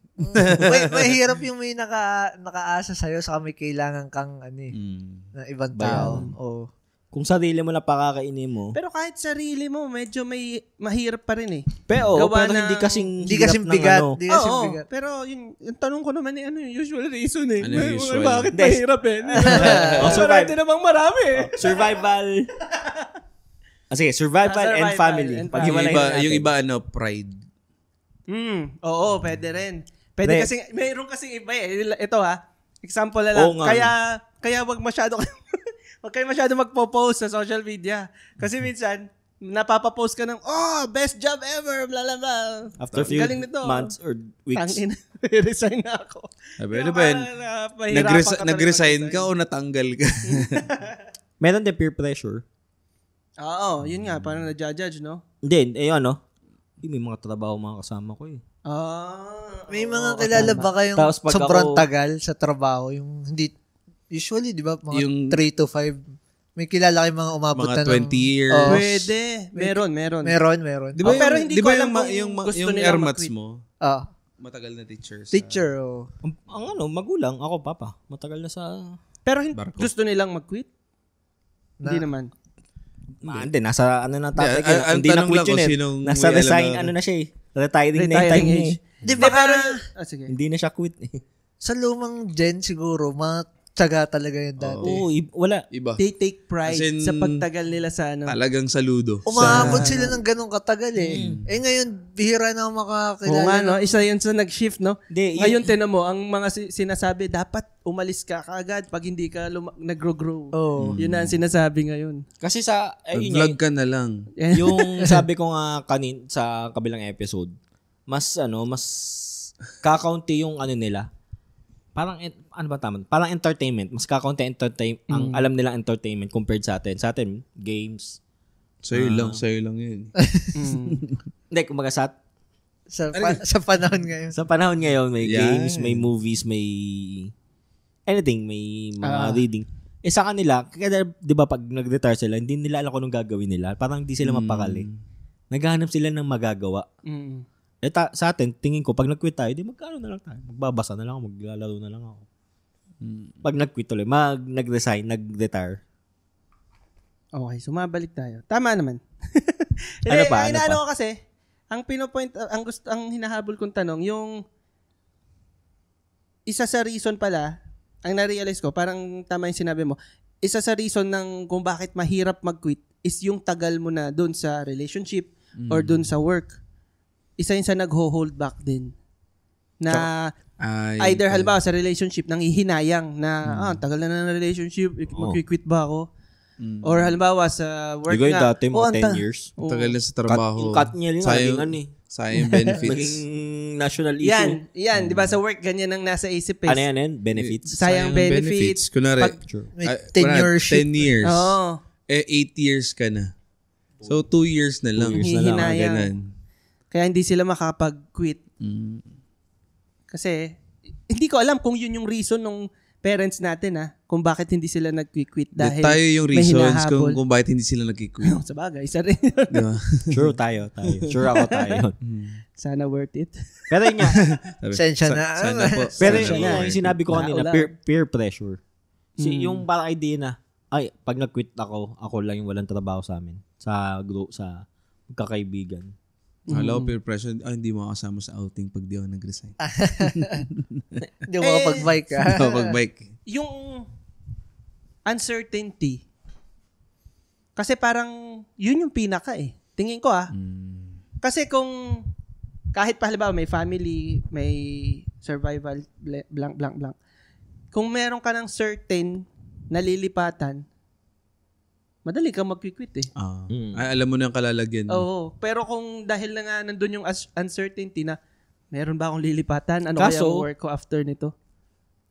Mahirap yung may nakaasa sa'yo saka may kailangan kang na ibang tao. Kung sarili mo na pakakainin mo. Pero kahit sarili mo, medyo may mahirap pa rin eh. Pero hindi kasing bigat. Pero yung tanong ko naman ano yung usual reason eh. Ano yung usual? Bakit mahirap eh? Marami namang marami eh. Survival. Sige, survival and family. Yung iba pride. Oo, pwede rin. Pwede kasi, mayroon kasing iba eh. Ito example na lang. Kaya wag kayo masyado magpo-post sa social media. Kasi minsan, napapapost ka ng, best job ever, blah, blah, blah. After few months or weeks. Resign na ako. Ano ba yan? Nag-resign ka o natanggal ka? Meron din peer pressure. Oo, yun nga. Parang na-judge, no? Hindi, may mga trabaho mga kasama ko eh. May mga kilala ba kayong sobrang tagal sa trabaho? Yung hindi, usually, di ba, mga 3 to 5, may kilala kayong mga umabot mga na 20 years. Pwede. Meron. Meron. Di ba pero hindi ko alam yung gusto nila airmats mag-quit. mo? Matagal na teachers. Teacher, Ang magulang, ako papa. Matagal na sa... Pero gusto nilang mag-quit? Hindi naman. Hindi, nasa na tatay ko. Ang Hindi na tanong quit lang yun kung eh. sinong Nasa may resign, alam na- na siya eh. Retiring na yung time niya eh. Di ba Sige. Hindi na siya quit eh. sa lumang gen siguro, matyaga talaga yun dati. Oo, wala. Iba. They take pride As in, sa pagtagal nila sa ano. Talagang saludo. Umaabot sila ng ganong katagal eh. Ngayon, bihira na ako makakilala. Oo nga, no? Isa yun sa nag-shift, no? Hindi, Ngayon, tinan mo, ang mga sinasabi, dapat umalis ka kaagad pag hindi ka nag-grow. Yun na ang sinasabi ngayon. Kasi sa... Vlog ka na lang. Yung sabi ko nga sa kabilang episode, mas kakaunti yung nila. Parang parang entertainment. Mas kakaunti ang alam nilang entertainment compared sa atin. Sa atin, games. Sa'yo lang yun. Hindi, kumbaga sa panahon ngayon. Sa panahon ngayon, may Yan. games, may movies, may anything, may mga reading. Sa kanila, kaya di ba pag nag-retire sila, hindi nila alam kung anong gagawin nila. Parang hindi sila mapakali. Naghahanap sila ng magagawa. Sa atin, tingin ko, pag nag-quit tayo, di magkano na lang tayo. Magbabasa na lang ako, maglalaro na lang ako. Pag nag-quit ulit, nag-resign, nag-retire. Okay, so mabalik tayo. Tama naman. Ano pa? Inaano ko kasi, ang pinopoint, ang hinahabol kong tanong, yung isa sa reason pala, ang na-realize ko, parang tama yung sinabi mo, isa sa reason ng kung bakit mahirap mag-quit is yung tagal mo na doon sa relationship or doon sa work. Isa yun sa nag-hold back din. Na either halimbawa sa relationship, nanghihinayang na, tagal na ng relationship, mag-quit ba ako? Or halimbawa sa work Di ko yung na, dati, mga 10 years. Tagal na sa trabaho. Yung cut niya rin, sayang benefits. Naging national issue. Yan, di ba sa work, ganyan ang nasa isip eh. Ano yan? Benefits? Sayang benefits. Kunwari, 10 years. Oo. 8 years ka na. So, 2 years na lang. 2 years na lang. Hihinayang. Kaya hindi sila makapag-quit. Kasi, hindi ko alam kung yun yung reason ng parents natin kung bakit hindi sila nag-quit dahil tayo yung may reasons hinahabol. kung bakit hindi sila nag-quit. Sa bagay, isa rin. Diba? Sure tayo. Sure ako tayo. Sana worth it. Pero yun nga, Sensya na. Sana po. pero Sana yun, po. yung sinabi ko kanina, Wala. peer pressure. Yung parang idea na, ay, pag nag-quit ako lang yung walang trabaho sa amin. Sa group, sa magkakaibigan. Hello, peer pressure. Hindi mo kasama sa outing pag di ako nag-resign. Hindi mo makapag-bike ka. Pag-bike. Yung uncertainty, kasi parang yun yung pinaka Tingin ko Kasi kung kahit pa halimbawa may family, may survival, blank, blank, blank. Kung meron ka ng certain nalilipatan, madali kang mag-quit Ay, alam mo na yung kalalagyan mo. Oo. Pero kung dahil na nga nandun yung uncertainty na meron ba akong lilipatan? Ano Kaso, kaya ang work ko after nito?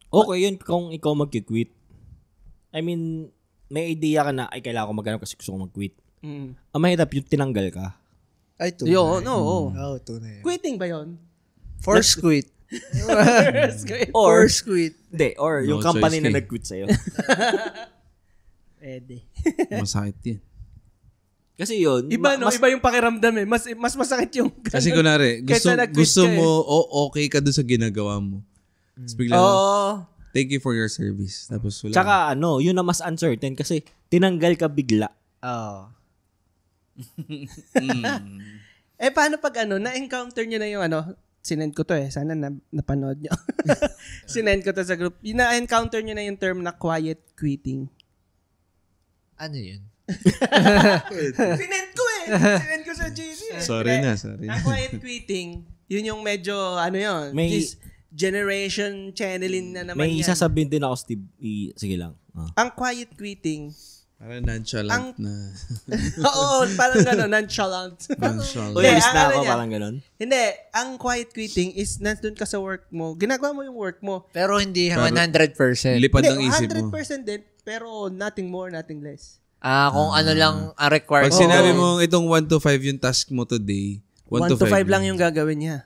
Okay yun kung ikaw mag-quit. I mean, may idea ka na, ay, kailangan ko mag-ano kasi gusto ko mag-quit. Ang mahirap yung tinanggal ka. Ay, tunay. Yun, oo. Oo, tunay. Quitting ba yun? Force quit. Or, Force quit. hindi, or No yung company choice na ka nag-quit sa'yo. Pwede. Masakit yan. Kasi yun, Iba, no? Iba yung pakiramdam Mas masakit yung... Kasi kunwari, Kaysa nag-quit gusto ka mo, okay ka doon sa ginagawa mo. Tapos bigla, thank you for your service. Tapos wala. Tsaka yun na mas uncertain kasi tinanggal ka bigla. Oo. Paano pag na-encounter nyo na yung sinend ko to sana napanood nyo. Sinend ko to sa group. Yung na-encounter nyo na yung term na quiet quitting. Ano yun? Sinend ko Sinend ko sa GC Sorry na. Ang quiet quitting, yun yung medyo, yun, May- generation channeling na naman May yan. sasabihin din ako, Steve. Sige lang. Ang quiet quitting, Parang nonchalant na. oo, parang gano'n, nonchalant. Nonchalant. Uy, Hindi, alis ang na ano ako, niya, parang ganun. Hindi, ang quiet quitting is nandun ka sa work mo, ginagawa mo yung work mo. Pero hindi Pero- 100%. Lipad ng Hindi, isip mo. 100% din, pero nothing more, nothing less. Kung ano lang ang required. Pag sinabi mo itong 1 to 5 yung task mo today, 1 to 5 lang yung gagawin niya.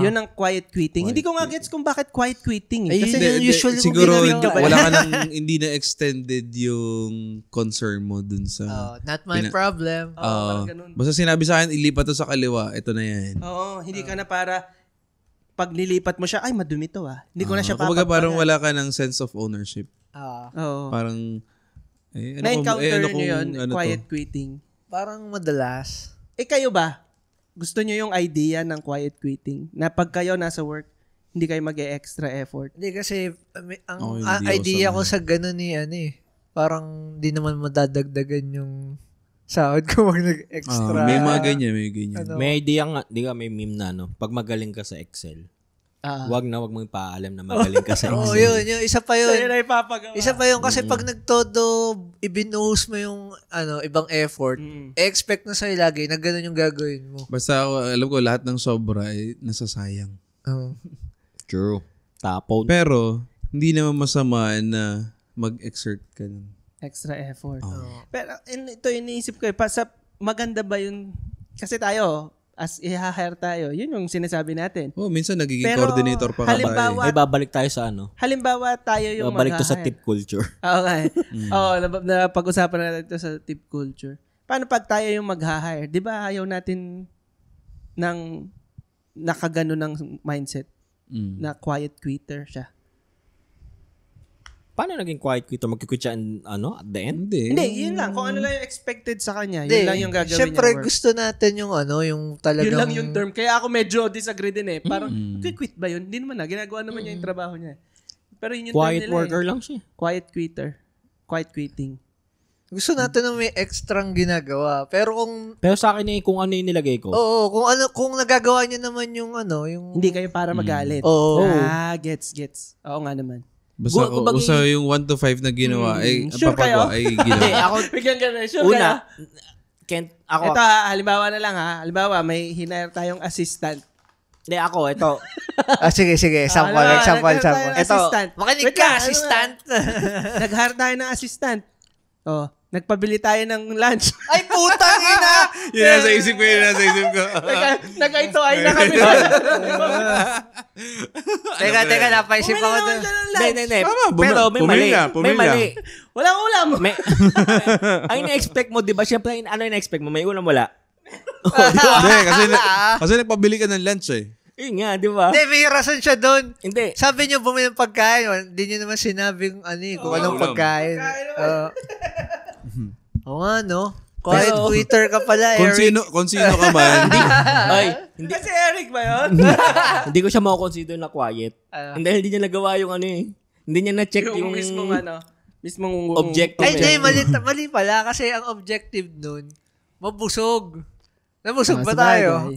Yun ang quiet quitting. Hindi ko nga gets kung bakit quiet quitting. Ay, Kasi yun yung usually mo siguro ginagawa. wala ka nang hindi na extended yung concern mo dun sa Not my problem. parang ganun. basta sinabi sa akin ilipat to sa kaliwa, ito na yan. Oo, hindi ka na para pag nilipat mo siya, ay madumi to Hindi ko na siya Kumbaga papagpagan. parang wala ka ng sense of ownership. Oo. Parang Na-encounter nyo yun, ano quiet to? quitting. Parang madalas. Kayo ba? Gusto nyo yung idea ng quiet quitting? Na pag kayo nasa work, hindi kayo mag-e-extra effort? Hindi kasi ang Hindi ako idea sanay. ko sa ganun parang di naman madadagdagan yung sahod ko pag nag-extra. May mga ganyan, may ganyan. Ano? May idea nga, di ka may meme na, pag magaling ka sa Excel, wag mo ipaalam na magaling ka sa Oo, Excel. yun. Isa pa yun. Sa'yo na ipapagawa. Isa pa yun kasi pag nagtodo, ibinuhos mo yung ibang effort, expect na sa'yo lagi na ganun yung gagawin mo. Basta ako, alam ko lahat ng sobra ay nasasayang. True. Tapon. Pero, hindi naman masama na mag-exert ka nun. Extra effort. Pero ito yung iniisip ko maganda ba yun? Kasi tayo, as i-hire tayo, yun yung sinasabi natin. Minsan nagiging Pero, coordinator pa ka halimbawa- tayo. Ay, babalik tayo sa Halimbawa, tayo yung Babalik to sa mag-hire. tip culture. Okay. Oo, napag-usapan na natin ito sa tip culture. Paano pag tayo yung mag-hire? Di ba ayaw natin ng nakagano ng mindset na quiet quitter siya? Paano naging quiet quit? Mag-quit siya at the end? Hindi, yun lang. Kung ano lang yung expected sa kanya, yun lang yung gagawin Siyempre, niya work. gusto natin yung yung talagang... Yun lang yung term. Kaya ako medyo disagree din Parang, quit ba yun? Hindi naman ginagawa naman niya yung trabaho niya. Pero yun yung Quiet term nila worker lang siya. Quiet quitter. Quiet quitting. Gusto natin na may extrang ginagawa. Pero Pero sa akin kung ano yung nilagay ko. kung nagagawa niya naman yung yung... Hindi kayo para magalit. Oo. Gets. Oo nga naman. Basta Kung bagay- usa yung 1 to 5 na ginawa, ay Sure papagawa, kayo? ay ginawa. Hindi, ako, Bigyan ka na. Sure una, kayo? ako, Ito halimbawa na lang Halimbawa, may hinire tayong assistant. hindi ako, ito, Sige. Sample. Halimbawa, Ito. assistant. Makinig Wait ka, lang, assistant. Nag-hire tayo ng assistant. nagpabili tayo ng lunch. Ay, putang ina! Yun nasa isip ko, Nag-ito ay na kami. Teka, napaisip ako doon. Hindi. Tama, Pero may mali. May mali. Walang ulam. Ang ina-expect mo, di ba? Siyempre, ano ina-expect mo? May ulam wala. Hindi, kasi nagpabili ka ng lunch eh. Yun nga, di ba? Hindi, may rason siya doon. Hindi. Sabi niyo bumili ng pagkain. Hindi niyo naman sinabing kung anong pagkain. Oo nga, no? Quiet quitter ka pala, Eric. Kung sino ka man. Ay, hindi. Kasi Eric ba yun? Hindi ko siya mako-consider na quiet. Hindi niya nagawa yung ano eh. Hindi niya na-check yung mismong objective. Ay, hindi, mali pala. Kasi ang objective nun, mabusog. Nabusog ba tayo?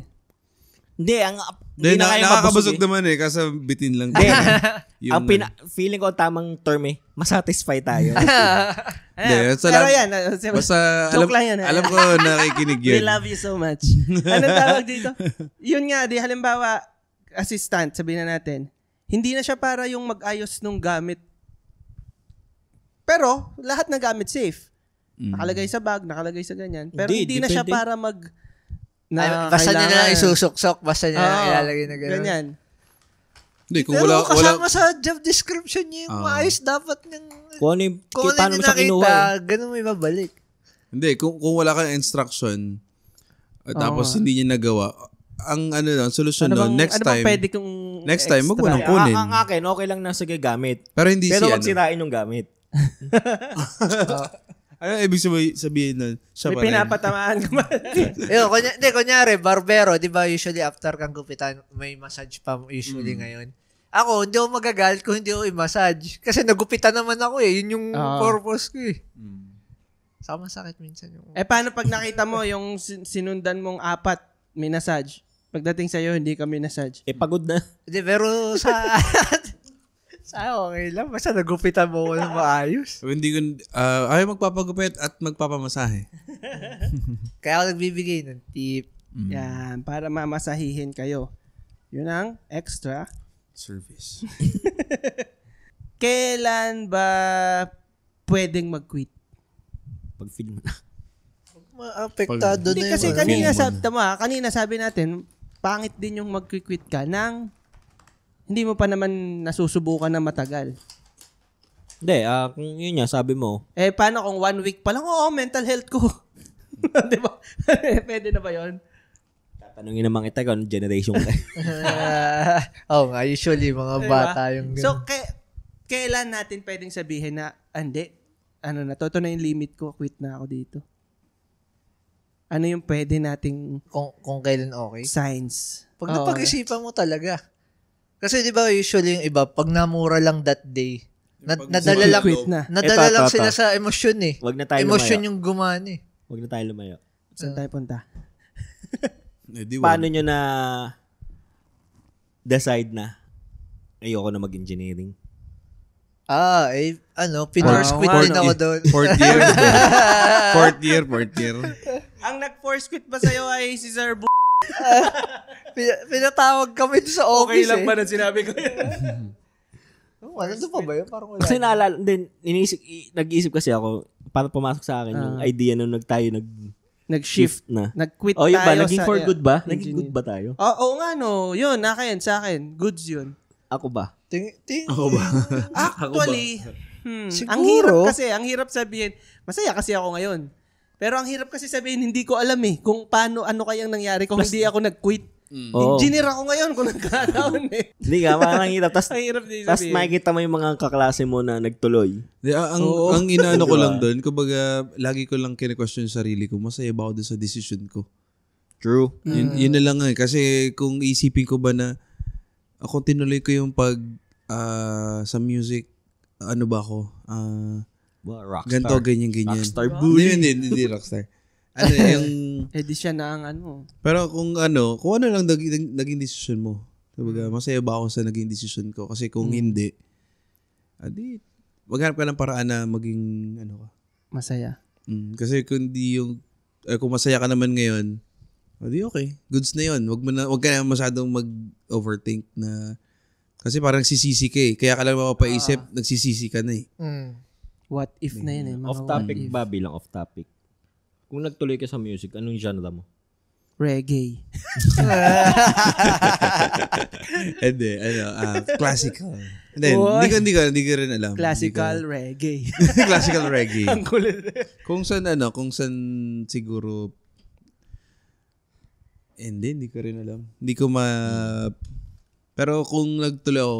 Hindi, Hindi, na kaya nakakabusog mabusog naman eh, kasi bitin lang. Ang feeling ko tamang term eh, masatisfy tayo. Pero yan, basta joke lang yan. alam ko nakikinig We yun. love you so much. Anong tawag dito? Yun nga, di halimbawa, assistant, sabihin na natin, hindi na siya para yung mag-ayos ng gamit. Pero, lahat ng gamit safe. Nakalagay sa bag, nakalagay sa ganyan. Pero hindi na siya para basta niya na lang isusuksok, basta niya na ilalagay na gano'n. Ganyan. Hindi, kung Pero wala, kasama sa job description niya yung maayos dapat niyang Kung ano yung, paano mo siya nakita, kinuha. ganun mo ibabalik. Hindi, kung wala kang instruction, at tapos hindi niya nagawa, ang solusyon Ano nun, next time, pwede kung next time, wag mo nang Ang kunin. akin, okay lang na sige gamit. Pero hindi Pero si wag sirain yung gamit. Ano ibig sabihin nun? Siya may pa rin. pinapatamaan ka ba? Kunyari, barbero, di ba usually after kang gupitan, may massage pa usually ngayon. Ako, hindi ako magagalit kung hindi ako i-massage. Kasi nagupitan naman ako eh. Yun yung purpose ko eh. Saka masakit minsan yung... Paano pag nakita mo yung sinundan mong 4, may massage? Pagdating sa'yo, hindi ka minasage. Pagod na. Hindi, pero sa... okay lang. Basta nagupitan mo ako ng maayos. Hindi ko, ayaw magpapagupit at magpapamasahe. Kaya ako nagbibigay ng tip. Yan, para mamasahihin kayo. Yun ang extra Service. Kailan ba pwedeng mag-quit? Pag feel mo na. Maapektado Hindi na kasi yung... kanina sabi natin, pangit din yung mag-quit ka nang hindi mo pa naman nasusubukan na matagal. Hindi, kung yun nga, sabi mo. Paano kung 1 week pa lang, mental health ko. Di ba? Pwede na ba yun? Tatanungin naman kita kung generation ka. nga, usually mga bata yung... So, kailan natin pwedeng sabihin na, hindi, ito na yung limit ko, quit na ako dito. Ano yung pwede nating Kung kailan okay? signs? Pag napag-isipan mo talaga. Kasi di ba usually yung iba, pag namura lang that day, nadala lang, quit na. nadala lang sila sa emosyon eh. Wag na tayo Emosyon lumayo. yung gumana eh. Wag na tayo lumayo. Saan tayo punta? Paano nyo na decide na ayoko na mag-engineering? Pinorse quit din ako doon. Fourth year. Ang nag-force quit ba sa'yo ay si Sir Pinatawag kami doon sa office Okay lang ba na sinabi ko yun? Ano pa ba yun? Parang wala. Kasi naalala, nag-iisip kasi ako, para pumasok sa akin yung idea nung Nag-shift na. Nag-quit Yun ba? tayo Naging sa... for good ba? Naging engineer. good ba tayo? Oo nga no. Yun, sa akin. Goods yun. Ako ba? Ako ba? Actually, Siguro. ang hirap sabihin, masaya kasi ako ngayon. Pero ang hirap kasi sabihin, hindi ko alam kung ano kayang nangyari kung hindi ako nag-quit. Oo. Engineer ako ngayon kung nagkataon Hindi nga, parang hirap. Ang hirap din Tapos sabihin. makikita mo yung mga kaklase mo na nagtuloy. Ang inaano ko lang doon, kumbaga, lagi ko lang kine-question yung sarili ko, masaya ba ako doon sa decision ko? True. Yun na lang kasi kung isipin ko ba na ako tinuloy ko yung sa music, ano ba ako? Rockstar. Ganto, ganyan. Rockstar bully. Hindi rockstar. Yung... di siya na ang Pero kung ano lang naging decision mo. Kumbaga, masaya ba ako sa naging decision ko? Kasi kung hindi, maghanap ka ng paraan na maging, masaya. Kasi kung di yung, kung masaya ka naman ngayon, okay. Goods na yun. Wag ka na masyadong mag-overthink na, kasi parang sisisi ka eh. Kaya ka lang mapapaisip, nagsisisi ka na eh. What if na yun eh. Mga Off what topic if. ba bilang off topic? Kung nagtuloy ka sa music, anong genre mo? Reggae. Hindi, classical. Hindi, Uy. hindi ko rin alam. Classical reggae. Classical reggae. Ang kulit. kung saan siguro, hindi ko rin alam. Hindi ko pero kung nagtuloy ako,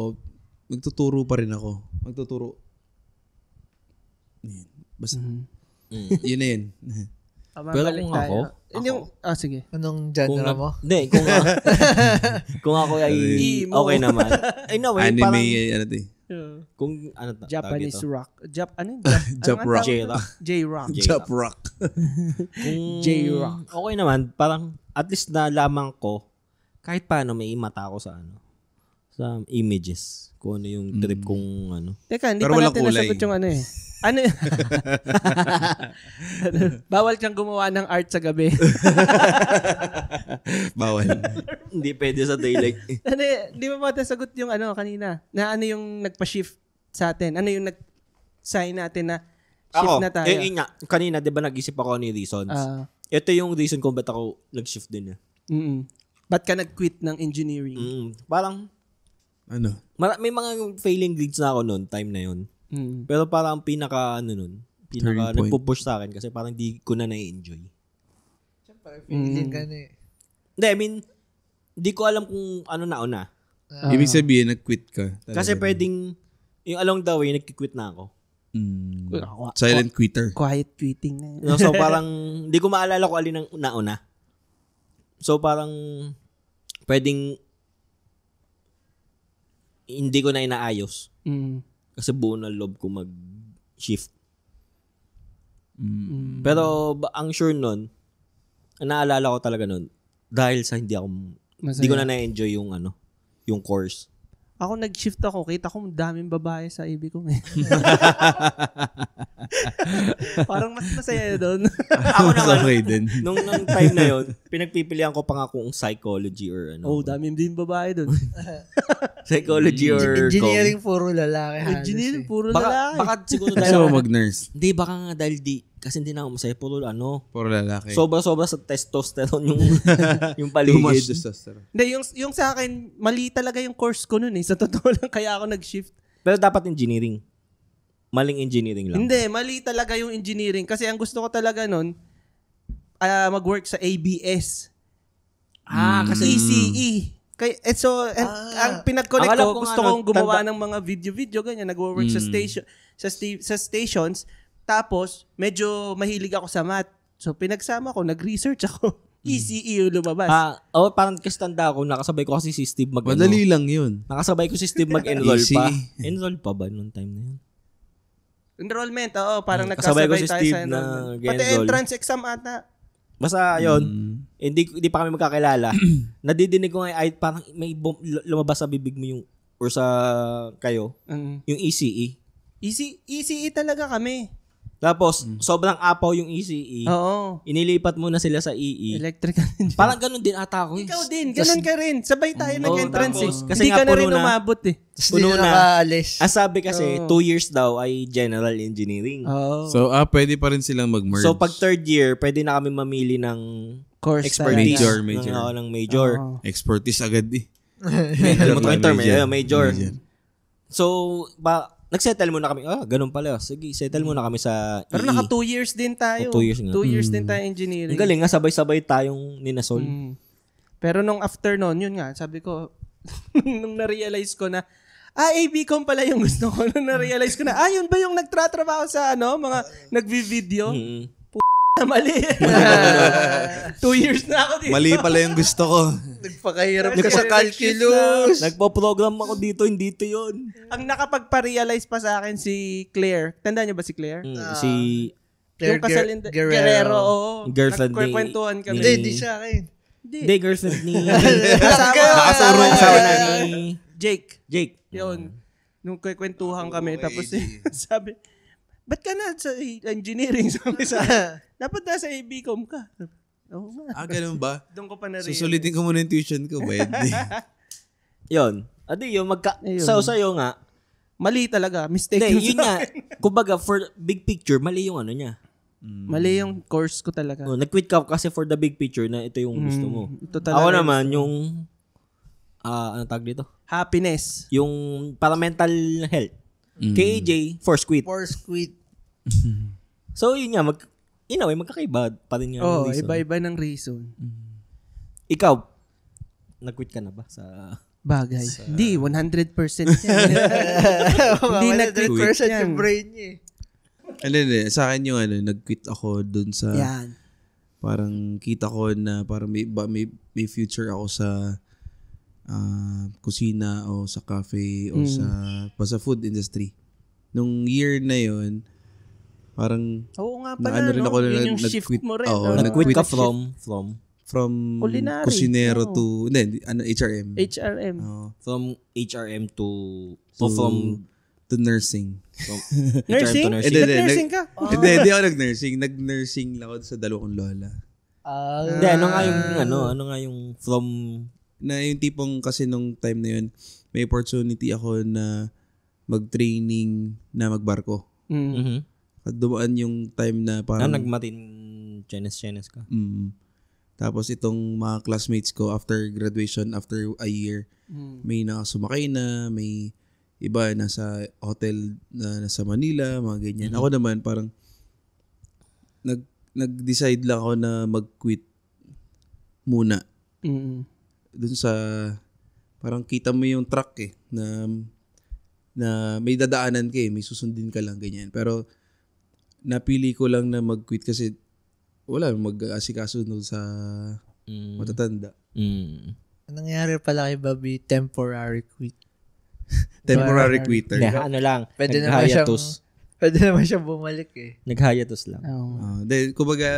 magtuturo pa rin ako. Magtuturo. Yan. Basta, yun na yun. Pero kung ako, sige. Anong genre mo? Hindi, kung ako ay Emo. okay naman. Ay no, Anime, parang, Yeah. kung Japanese tawag ito? rock. Ano yun? Jap Ano nga rock. tawag J-rock. ito? J-rock. Jap rock. Kung J-rock. okay naman, parang at least nalaman ko kahit paano may mata ako sa sa images. Kung ano yung trip kong Teka, hindi Pero pa walang natin kulay. nasagot yung ano eh. Ano yun? Bawal kang gumawa ng art sa gabi. Bawal. hindi pwede sa daylight. Ano hindi mo pa nasagot yung kanina? Na ano yung nagpa-shift sa atin? Ano yung nag-sign natin na shift na tayo? yun nga, kanina, di ba nag-isip ako ni reasons? Ito yung reason kung ba't ako nag-shift din. Ba't ka nag-quit ng engineering? Parang, may mga failing grades na ako noon, time na yun. Pero parang pinaka Turning point. nagpo-push sa akin kasi parang di ko na na-enjoy. Siyempre, feeling ka na eh. Hindi, I mean, di ko alam kung ano nauna. Ibig sabihin, nag-quit ka. Kasi pwedeng, yung along the way, nag-quit na ako. Silent quitter. Quiet quitting na yun. So parang, di ko maalala kung alin ang nauna. So parang, pwedeng, hindi ko na inaayos. Kasi buo na loob ko mag-shift. Pero ang sure nun, naalala ko talaga nun, dahil sa hindi ko na na-enjoy yung course. Ako nag-shift ako. Kita ko daming babae sa IB ko. Parang mas masaya doon. Ako naman, Okay din. nung time na yon, pinagpipilian ko pa nga kung psychology or Daming din babae doon. psychology or Engineering, puro lalaki. halos Engineering, eh. puro Baka lalaki. siguro Gusto dahil mo mag-nurse? Hindi, baka nga dahil kasi hindi na ako masaya. Puro Puro lalaki. sobra-sobra sa testosterone yung Too paligid. much testosterone. Hindi, yung sa akin, mali talaga yung course ko noon eh. Sa totoo lang, kaya ako nag-shift. Pero dapat engineering. Maling engineering lang. Hindi, mali talaga yung engineering. Kasi ang gusto ko talaga noon, mag-work sa ABS. Kasi ECE. Ang pinag-connect Ang alam ko, ko gusto nga kong gumawa ng mga video-video, ganyan. Nag-work sa stations. Tapos, medyo mahilig ako sa math. So, pinagsama ko, nag-research ako. ECE yung lumabas. Parang kasi tanda ako, nakasabay ko kasi si Steve Madali lang yun. Nakasabay ko si Steve mag-enroll Easy. pa. Enroll pa ba noong time na yun? Enrollment, oo. Parang Kasabay nagkasabay ko si tayo Steve sa na enrollment. Pati nag-enroll. entrance exam ata. Basta yun, hindi pa kami magkakilala. Nadidinig ko nga, parang may lumabas sa bibig mo or sa kayo, yung ECE. ECE talaga kami. Tapos, sobrang apaw yung ECE. Oo. Inilipat mo na sila sa EE. Electrical engineering. Parang ganun din ata ako. Ikaw din, ganun ka rin. Sabay tayo nag-entrance eh. tapos, kasi Hindi nga ka na puno rin na. umabot eh. Tapos Puno di na na. nakaalis. Ang sabi kasi, 2 years daw ay general engineering. Oo. So, pwede pa rin silang mag-merge. So, pag third year, pwede na kami mamili ng Course expertise. Major. Ng major. Oo. Expertise agad eh. Alam mo ito yung term, major. Major. So, nag-settle muna kami. Ganun pala. Sige, settle muna kami sa Pero EE. naka 2 years din tayo. 2 years nga. 2 years din tayo engineering. Ang galing nga, sabay-sabay tayong ninasol. Pero nung after nun, yun nga, sabi ko, nung na-realize ko na, ABCom pala yung gusto ko. Nung na-realize ko na, yun ba yung nagtratrabaho sa mga nagvi-video? Mali. 2 years na ako dito. Mali pala yung gusto ko. Nagpakahirap ka sa calculus. Nagpo-program ako dito, hindi to yun. Ang nakapagpa-realize pa sa akin si Claire. Tandaan niyo ba si Claire? Si Claire Yung kasal Guerrero. Oo. Girlfriend ni- Nagkwentuhan kami. Hindi siya akin. Hindi, girlfriend ni... Asawa Asawa na ni... Jake. Jake. Yun. Nung kwentuhan kami. Tapos sabi, ba't ka na sa engineering? Sabi sa dapat nasa ABCom ka. Oo nga. Ganun ba? Doon ko pa na-realize. Susulitin ko muna yung tuition ko. Bayad din. Yun. Adi yun, Ayun. sa'yo nga, Mali talaga. Mistake Hindi, yun sa nga. akin. Kumbaga, for big picture, mali yung ano niya. Mali yung course ko talaga. Nag-quit ka kasi for the big picture na ito yung gusto mo. Ito talaga Ako yung naman, yung, ano tag dito? happiness. Yung para mental health. KJ, force quit. Force quit. So, yun nga, in a way, magkakaiba pa rin yung Oh, reason. iba-iba ng reason. Ikaw, nag-quit ka na ba sa... Bagay. Hindi, 100% yan. Hindi nag-quit 100% yan. yung brain niya eh. Hindi. Sa akin yung nag-quit ako dun sa, Yan. parang kita ko na parang may future ako sa kusina o sa cafe o sa food industry. Nung year na yon parang Oo nga pala, naano rin ako na yun yung shift nag-quit. mo rin. Oo, Nag-quit ka nag-quit from Culinary, kusinero oo. to HRM. HRM. Oo. from HRM to To nursing. Nursing? HRM to nursing. Hindi, Nag-nursing ka? Hindi ako nag-nursing. Nag-nursing lang ako sa dalawang lola. Hindi, ano nga yung from... Na yung tipong kasi nung time na yun, may opportunity ako na mag-training na magbarko. Mhm. At dumaan yung time na parang... nagmatin Chinese ka. Tapos itong mga classmates ko after graduation, after a year, may nakasumakay na, may iba nasa hotel na nasa Manila, mga ganyan. Ako naman parang nag-decide lang ako na mag-quit muna. Dun sa parang kita mo yung track na may dadaanan ka may susundin ka lang ganyan. Pero napili ko lang na mag-quit kasi wala mag-asikaso no sa matatanda. Anong nangyari pala kay Bobby? Temporary quit. Temporary quitter. Hindi, ano lang, Pwede naman siyang, nag-hiatus. pwede naman siyang bumalik eh. Nag-hiatus lang. Kumbaga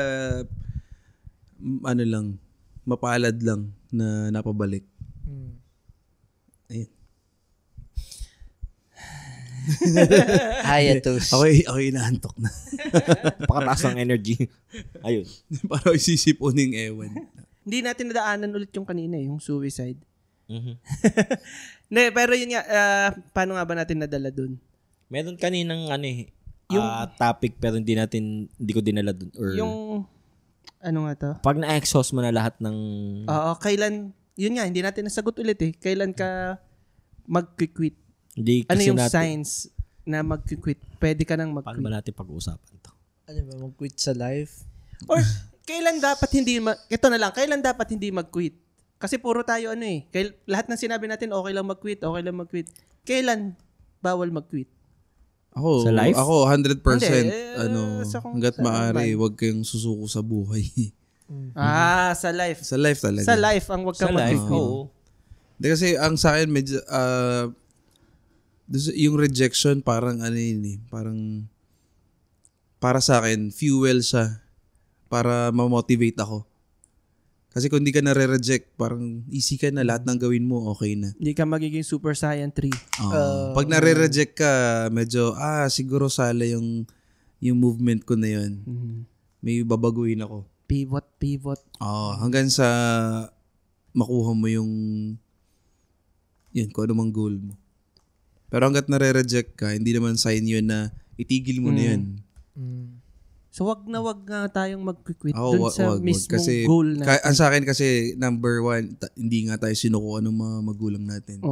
ano lang, mapalad lang na napabalik. Ayun. Hiatus. Ako inaantok na. Pakataas ng energy. Ayun. Parang isisipuning ewan. Hindi natin nadaanan ulit yung kanina, yung suicide. Mhm. Ne, pero yun nga, paano nga ba natin nadala dun? Meron kaninang topic pero hindi ko dinala dun. Or Yung, ano nga to? pag na-exhaust mo na lahat ng... Oo, kailan, yun nga, hindi natin nasagot ulit eh. Kailan ka mag-quit? Hindi Ano kasi yung natin, signs na mag-quit? Pwede ka nang paano ba mag-quit. natin pag-uusapan to? Ano ba, mag-quit sa life? Or, kailan dapat ito na lang, kailan dapat hindi mag-quit? Kasi puro tayo lahat ng sinabi natin, okay lang mag-quit. Kailan bawal mag-quit? Ako, Sa life? Ako 100% Hindi, hanggat sa maaari, normal. wag kayong susuko sa buhay. Sa life. sa life talaga. Sa life ang wag ka Sa life, mag-quit. oo. Hindi kasi ang sa akin medyo yung rejection parang parang para sa akin fuel siya para ma-motivate ako. Kasi kung hindi ka nare-reject, parang easy ka na, lahat ng gawin mo okay na. Hindi ka magiging Super Saiyan 3. Pag nare-reject ka, medyo siguro sala yung movement ko na yun. May babaguhin ako. Pivot. Hanggang sa makuha mo yung kung ano mang goal mo. Pero hanggat nare-reject ka, hindi naman sign yun na itigil mo na yun. So wag nga tayong mag-quit Ako, dun sa wag. mismong Kasi, goal natin. ang sa akin kasi, number one, hindi nga tayo sinukuha ng mga magulang natin.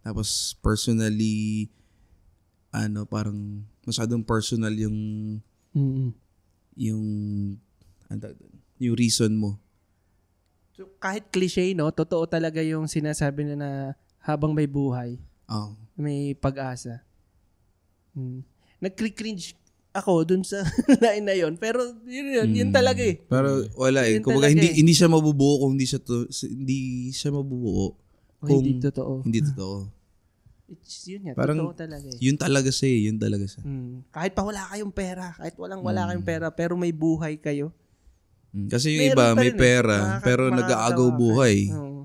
Tapos, personally, parang masyadong personal yung reason mo. So kahit cliche, no, totoo talaga yung sinasabi na habang may buhay, may pag-asa. Nag-cringe ako dun sa line na yun. Pero yun talaga eh. Pero wala Yun Kumbaga, talaga hindi siya mabubuo kung hindi siya mabubuo kung Hindi totoo. hindi totoo. Yun nga, Parang, totoo talaga eh. Yun talaga siya. Kahit pa wala kayong pera, wala kayong pera, pero may buhay kayo. Kasi yung Meron iba, pa may rin pera, pero makakatawa nag-aagaw ka. buhay. Oo.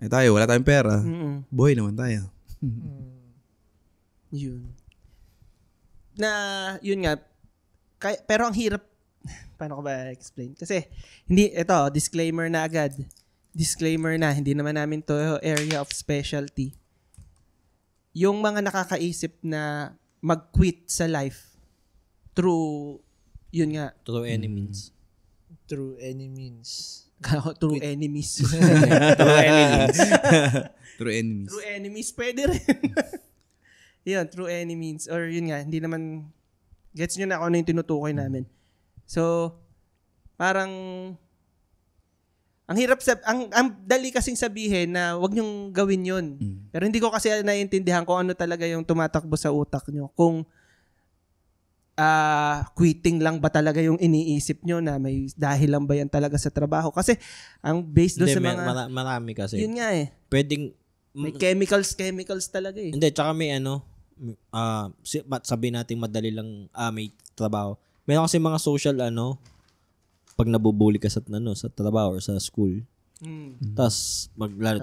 Tayo, wala tayong pera. Buhay naman tayo. Yun. Yun nga, pero ang hirap, paano ko ba explain? Kasi, disclaimer na agad. Disclaimer na, hindi naman namin to area of specialty. yung mga nakakaisip na mag-quit sa life through, yun nga, True enemies. Through any means. through enemies. True enemies. True enemies. True enemies, pwede rin. Yun, true enemies. Or yun nga, hindi naman, gets nyo na kung ano yung tinutukoy namin. So, parang, ang hirap, ang dali kasing sabihin na wag nyong gawin yun. Pero hindi ko kasi naiintindihan kung ano talaga yung tumatakbo sa utak nyo. Kung, quitting lang ba talaga yung iniisip nyo na may dahil lang ba yan talaga sa trabaho? Kasi, ang based doon sa mga, marami kasi. yun nga eh. Pwedeng, May chemicals talaga eh. hindi, tsaka may sabihin natin madali lang, may trabaho. Meron kasi mga social, pag nabubuli ka sa trabaho or sa school, tas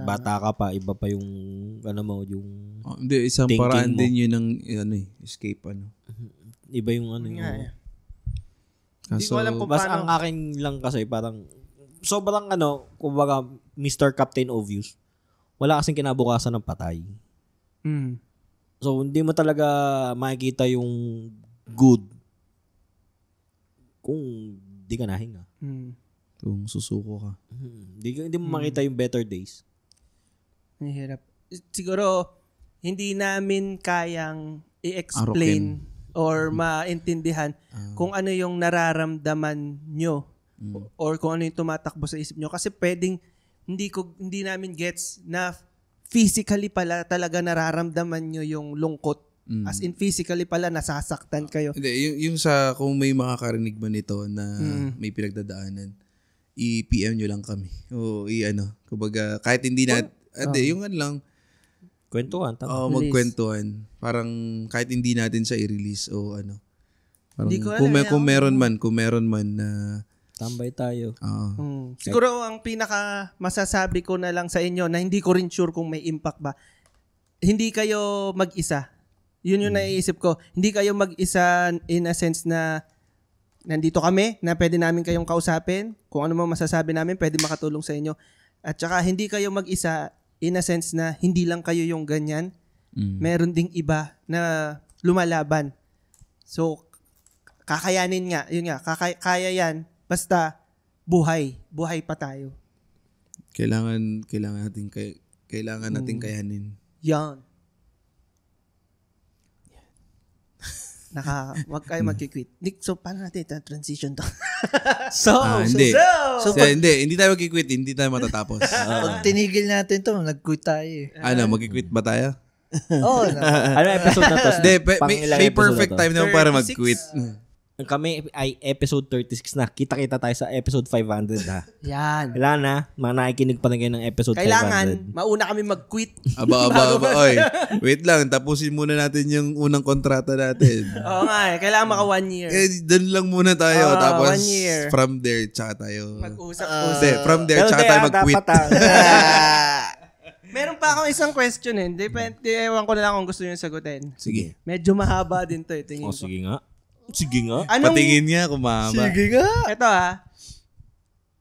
bata ka pa, iba pa yung, yung Hindi, isang thinking paraan mo. din yun ng, escape, iba yung Yun nga eh. Hindi Kaso, ko alam kung Basta paano. ang akin lang kasi parang sobrang kumbaga Mr. Captain Obvious. Wala kasing kinabukasan ng patay. Mm. So hindi mo talaga makikita yung good kung di ka nahinga. Mm. kung susuko ka. Hindi mo makita yung better days. Ang hirap. Siguro, hindi namin kayang i-explain or maintindihan kung ano yung nararamdaman nyo or kung ano yung tumatakbo sa isip nyo. Kasi pwedeng hindi namin gets na physically pala talaga nararamdaman nyo yung lungkot. As in physically pala nasasaktan kayo. Hindi, yung sa kung may makakarinig man nito na may pinagdadaanan, i-PM nyo lang kami. O kumbaga kahit hindi yung lang Kwentuhan. magkwentuhan. Parang kahit hindi natin siya i-release o Parang Hindi ko alam, kung meron man na Tambay tayo. Siguro ang pinaka masasabi ko na lang sa inyo na hindi ko rin sure kung may impact ba. Hindi kayo mag-isa. Yun yung naiisip ko. Hindi kayo mag-isa in a sense na nandito kami na pwede namin kayong kausapin. Kung ano man masasabi namin, pwede makatulong sa inyo. At saka hindi kayo mag-isa in a sense na hindi lang kayo yung ganyan. Meron ding iba na lumalaban. So, kakayanin nga. Yun nga, kaya yan. Basta, buhay pa tayo. kailangan natin kayanin. Yan. Wag kayo mag-quit. Nick, so paano natin transition to? Hindi. So, Hindi tayo mag-quit, hindi tayo matatapos. pag tinigil natin to, nag-quit tayo eh. Mag-quit ba tayo? Oo. Ano episode na to? Hindi, Pang may ilang episode perfect na to? time naman para 36. mag-quit. Kami ay episode 36 na. Kita-kita tayo sa episode 500 ha. Yan. Kailangan na, mga nakikinig pa na kayo ng episode 500. Kailangan, mauna kami mag-quit. Aba. Oy, wait lang. Tapusin muna natin yung unang kontrata natin. Oo nga eh. Kailangan maka 1 year. Doon lang muna tayo. Tapos, 1 year. from there, tsaka tayo. Mag-usap-usap. Hindi, from there, tsaka tayo mag-quit. Meron pa akong isang question eh. Depende, ewan ko na lang kung gusto nyo sagutin. Sige. Medyo mahaba din to eh. Tingin ko. Sige nga. Patingin niya kung mahaba. Sige nga. Ito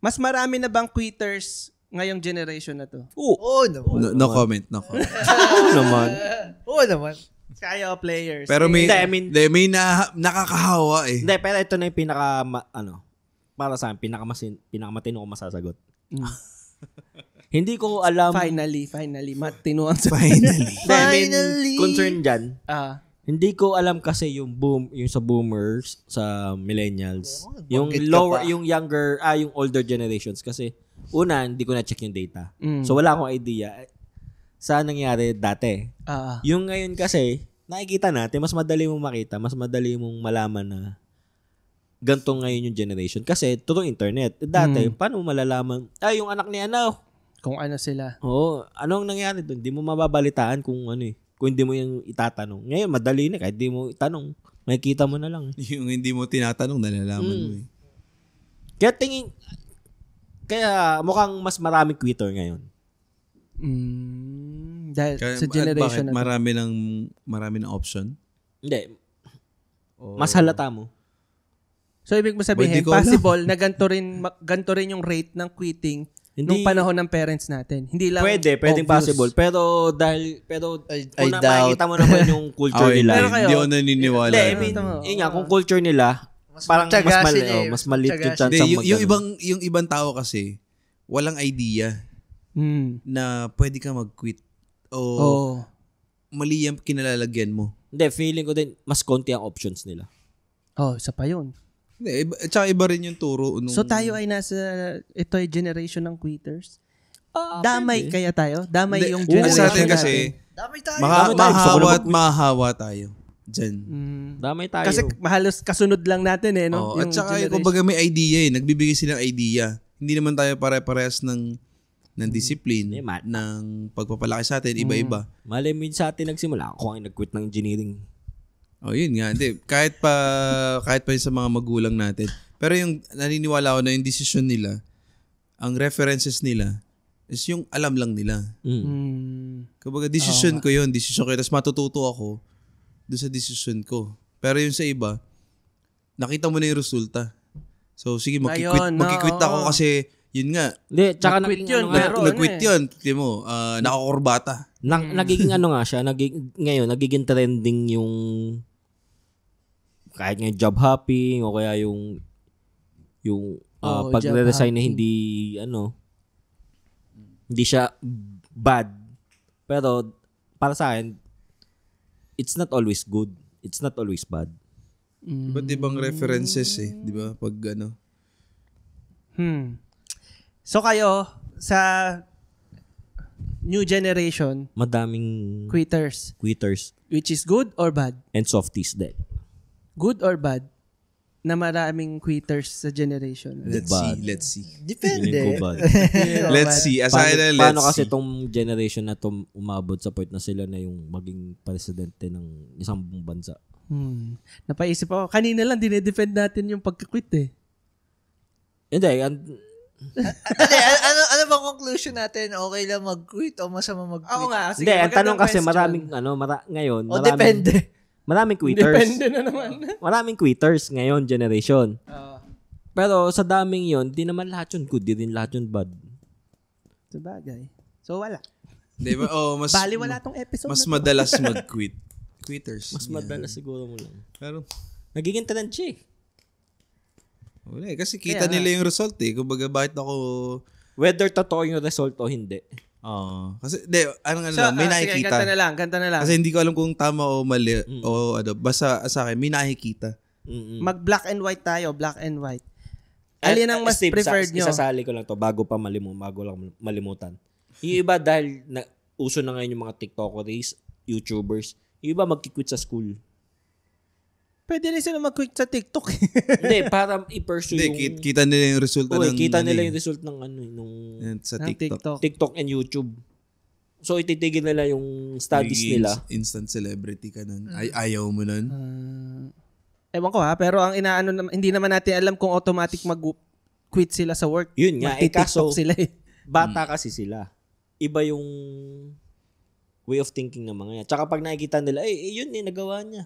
mas marami na bang quitters ngayong generation na to? Oo naman. No comment. Oo naman. Kaya players. Pero may, Hindi, may nakakahawa eh. Hindi, pero ito na yung para sa akin, pinakamatino ko masasagot. Hindi ko alam. Finally. Matinuan sa Finally. Concern dyan. Hindi ko alam kasi yung sa boomers, sa millennials, yung banggit ka lower, pa. yung younger, yung older generations kasi una, hindi ko na check yung data. So wala akong idea saan nangyari dati. Yung ngayon kasi, nakikita natin, mas madali mong makita, mas madali mong malaman na ganito ngayon yung generation. Kasi, through internet. Dati, paano mo malalaman? Yung anak ni kung ano sila. Oo, anong nangyari doon? Hindi mo mababalitaan kung kung hindi mo yung itatanong. Ngayon, madali na. Kahit hindi mo itanong, makikita mo na lang. Yung hindi mo tinatanong, nalalaman mo eh. Kaya mukhang mas maraming quitter ngayon. Dahil Kaya, sa generation bakit na to. marami ng option? Hindi. Mas halata mo. So, ibig mo sabihin, Hindi ko alam. possible na ganito rin yung rate ng quitting nung panahon ng parents natin. Hindi lang Pwedeng obvious. possible. Pero I kung doubt. makikita mo naman yung culture Okay, nila. Pero kayo- hindi ako naniniwala. Hindi, I mean, yun nga, kung culture nila, parang matyaga mas sila eh. mas maliit yung Matyaga chance Hindi, ang yung ibang tao kasi, walang idea na pwede ka mag-quit. O mali yung kinalalagyan mo. Hindi, feeling ko din, mas konti ang options nila. Isa pa yun. Hindi, tsaka iba rin yung turo. So tayo ay ito ay generation ng quitters. Damay kaya tayo? Damay Hindi, yung sa generation atin kasi, Dami tayo. mahahawa at mahahawa tayo. Diyan. Damay tayo. Kasi halos kasunod lang natin no? At saka kumbaga may idea nagbibigay silang idea. Hindi naman tayo pare-parehas ng discipline, ng pagpapalaki sa atin, iba-iba. Malay mo yun sa atin nagsimula. Ako ang nag-quit ng engineering. Yun nga. Hindi, kahit pa yun sa mga magulang natin. Pero yung naniniwala ko na yung decision nila, ang references nila, is yung alam lang nila. Kumbaga, decision ko yun. Tapos matututo ako doon sa decision ko. Pero yung sa iba, nakita mo na yung resulta. So, sige, magkikwit ako kasi, yun nga, Hindi, tsaka Nag-quit naging yun, ano nga, pero nag-quit yun. Tignan mo, nakakurbata. nagiging ano nga siya, ngayon, nagiging trending yung kahit nga job hopping o kaya yung pag-resign na hindi siya bad. Pero para sa akin, it's not always good. It's not always bad. Iba't ibang references di ba? Pag So kayo, sa new generation, Madaming quitters, which is good or bad? and softies din. Good or bad na maraming quitters sa generation? Let's see. Feeling Depende. ko bad. Let's see. Aside na, let's Paano kasi see. tong generation na to umabot sa point na sila na yung maging presidente ng isang buong bansa? Napaisip ako, kanina lang dinedefend natin yung pagka-quit Hindi, ano bang conclusion natin? Okay lang mag-quit o masama mag-quit? Oo nga. hindi, ang tanong kasi maraming ngayon, O depende. maraming quitters. Depende na naman. Maraming quitters ngayon generation. Pero sa daming 'yon, di naman lahat 'yun good, di din lahat 'yun bad. Sabagay. So wala. Di ba? Mas Bali wala tong episode mas na to. madalas mag-quit. Quitters. Mas madalas siguro mo lang. Pero Nagiging trend siya. wala kasi kita nila yung result Kumbaga, bakit ako Whether totoo yung result o hindi. kasi may Sige, nakikita. ganta na lang. Kasi hindi ko alam kung tama o mali o basta sa akin may nakikita. Mag-black and white tayo, black and white. Alin ang mas Steve, preferred nyo? Isasali ko lang to bago lang malimutan. Yung iba dahil uso na ngayon yung mga TikTokers, YouTubers, yung iba magkikwit sa school. Pwede rin sila mag-quit sa TikTok. Hindi, para i-pursue yung... Kita nila yung resulta kita nila yung result ng sa ng TikTok. TikTok and YouTube. So, ititigil nila yung studies nila. Instant celebrity ka nun. Ayaw mo nun. Ewan ko pero ang hindi naman natin alam kung automatic mag-quit sila sa work. Yun nga, Magti-TikTok kaso, sila bata kasi sila. Iba yung way of thinking ng mga yan. Tsaka pag nakikita nila, yun nagawa niya.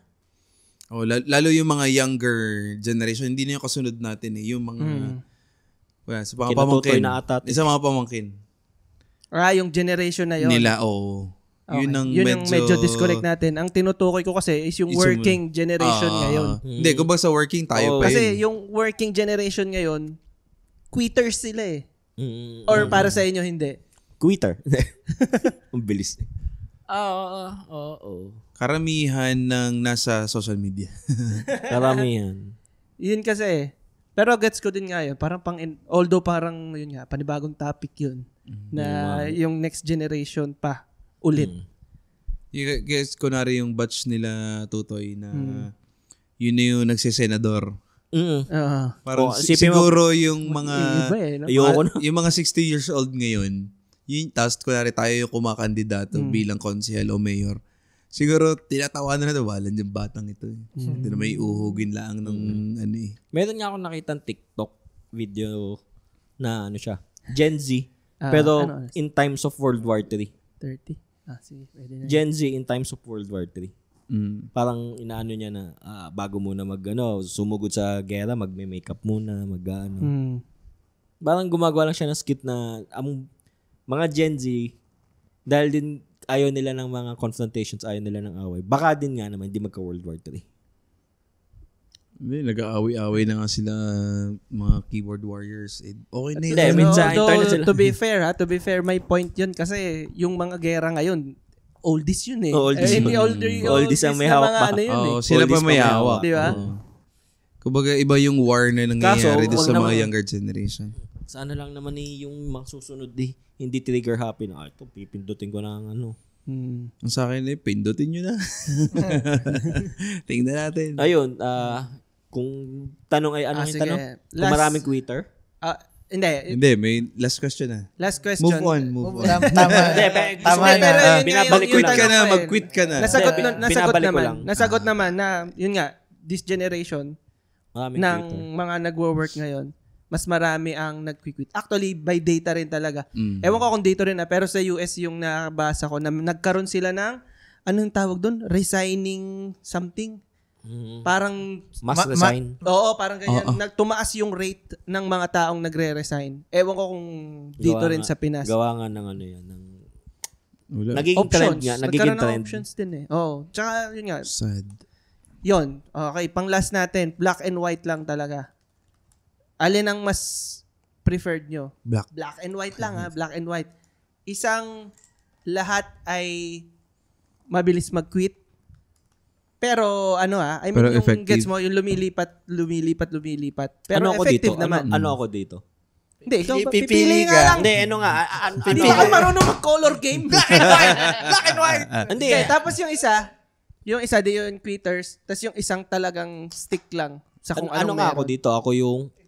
Lalo yung mga younger generation, hindi na yung kasunod natin Yung mga sa mga Kinatutoy pamangkin. na ata. Isa mga pamangkin. Yung generation na yon. Nila, Okay. Yun ang yung medyo disconnect natin. Ang tinutukoy ko kasi is yung working generation ngayon. Hindi, kumbaga sa working tayo pa Kasi yung working generation ngayon, quitters sila Or para sa inyo, hindi. Quitter. Ang bilis. Oo. Karamihan ng nasa social media. Karamihan. Yun kasi. Pero gets ko din nga yun. Although parang, yun nga, panibagong topic yun. Na yung next generation pa ulit. Guess, kunwari yung batch nila Tutoy na yun na yung nagsisenador. Parang siguro yung mga Iba, no? yung mga 60 years old ngayon, tapos kunwari tayo yung kumakandidato bilang konsehal o mayor. Siguro, tinatawanan na walan yung batang ito. Hindi na may uhugin lang ng Meron nga akong nakitang TikTok video na siya, Gen Z. Pero in times of World War 3. 30? Sige. Pwede na. Gen Z in times of World War 3. Parang inaano niya na bago muna sumugod sa gera, magme-makeup muna, parang gumagawa lang siya ng skit na ang mga Gen Z, dahil din ayaw nila ng mga confrontations, ayaw nila ng away. Baka din nga naman, hindi magka-World War III. Hindi, nag-aaway-aaway na nga sila mga keyboard warriors. Okay na yun. Hindi, minsan, internet sila. To be fair, may point yun kasi yung mga gera ngayon, oldies yun eh. Oldies hindi yun. Oldies ang may hawak pa. Sila pa Oldies may pa may hawak. Di ba? Kumbaga, iba yung war na nangyayari doon wag sa mga naman- younger generation. Sana lang naman yung mga susunod hindi trigger happy na, ito, pipindutin ko na ang Ang sa akin pindutin nyo na. Tingnan natin. Ayun, kung tanong ay anong yung sige. tanong? Kung maraming quitter? Hindi. Hindi, may last question na. Last question. Move on. Tama. Tama Pero na. yun nga Binabalik ko yung lang. Quit ka na, tanong ko mag-quit ka na. Nasagot, Hindi, nasagot binabalik ko naman. lang. Nasagot naman na, yun nga, this generation Maraming ng quitter. mga nagwo-work ngayon, mas marami ang nag-quit. Actually, by data rin talaga. Mm. Ewan ko kung dito rin pero sa US yung nabasa ko na nagkaroon sila ng, anong tawag doon? Resigning something. Parang, Must resign. oo, parang ganyan. Tumaas yung rate ng mga taong nagre-resign. Ewan ko kung dito Gawa rin nga- sa Pinas. Gawa nga ng yan. Wala. Nagiging trend Options. nga. Nagiging Nagkaroon ng trend. options din eh. Oo. Tsaka, yun nga. Sad. Yun. Okay, pang last natin. Black and white lang talaga. Alin ang mas preferred nyo? Black. Black and white lang ha. Black and white. Isang lahat ay mabilis mag-quit. Pero I mean Pero yung effective. gets mo, yung lumilipat. Pero Ano ako effective dito? naman. Ano ako dito? Hindi, ikaw Pipili pipili ka. nga lang. Hindi, ano nga. Hindi ba kayo marunong mag-color game? Black and white! Black and white! Hindi. Okay, tapos yung isa di yung quitters, tapos yung isang talagang stick lang sa kung Ano anong nga ako meron. dito?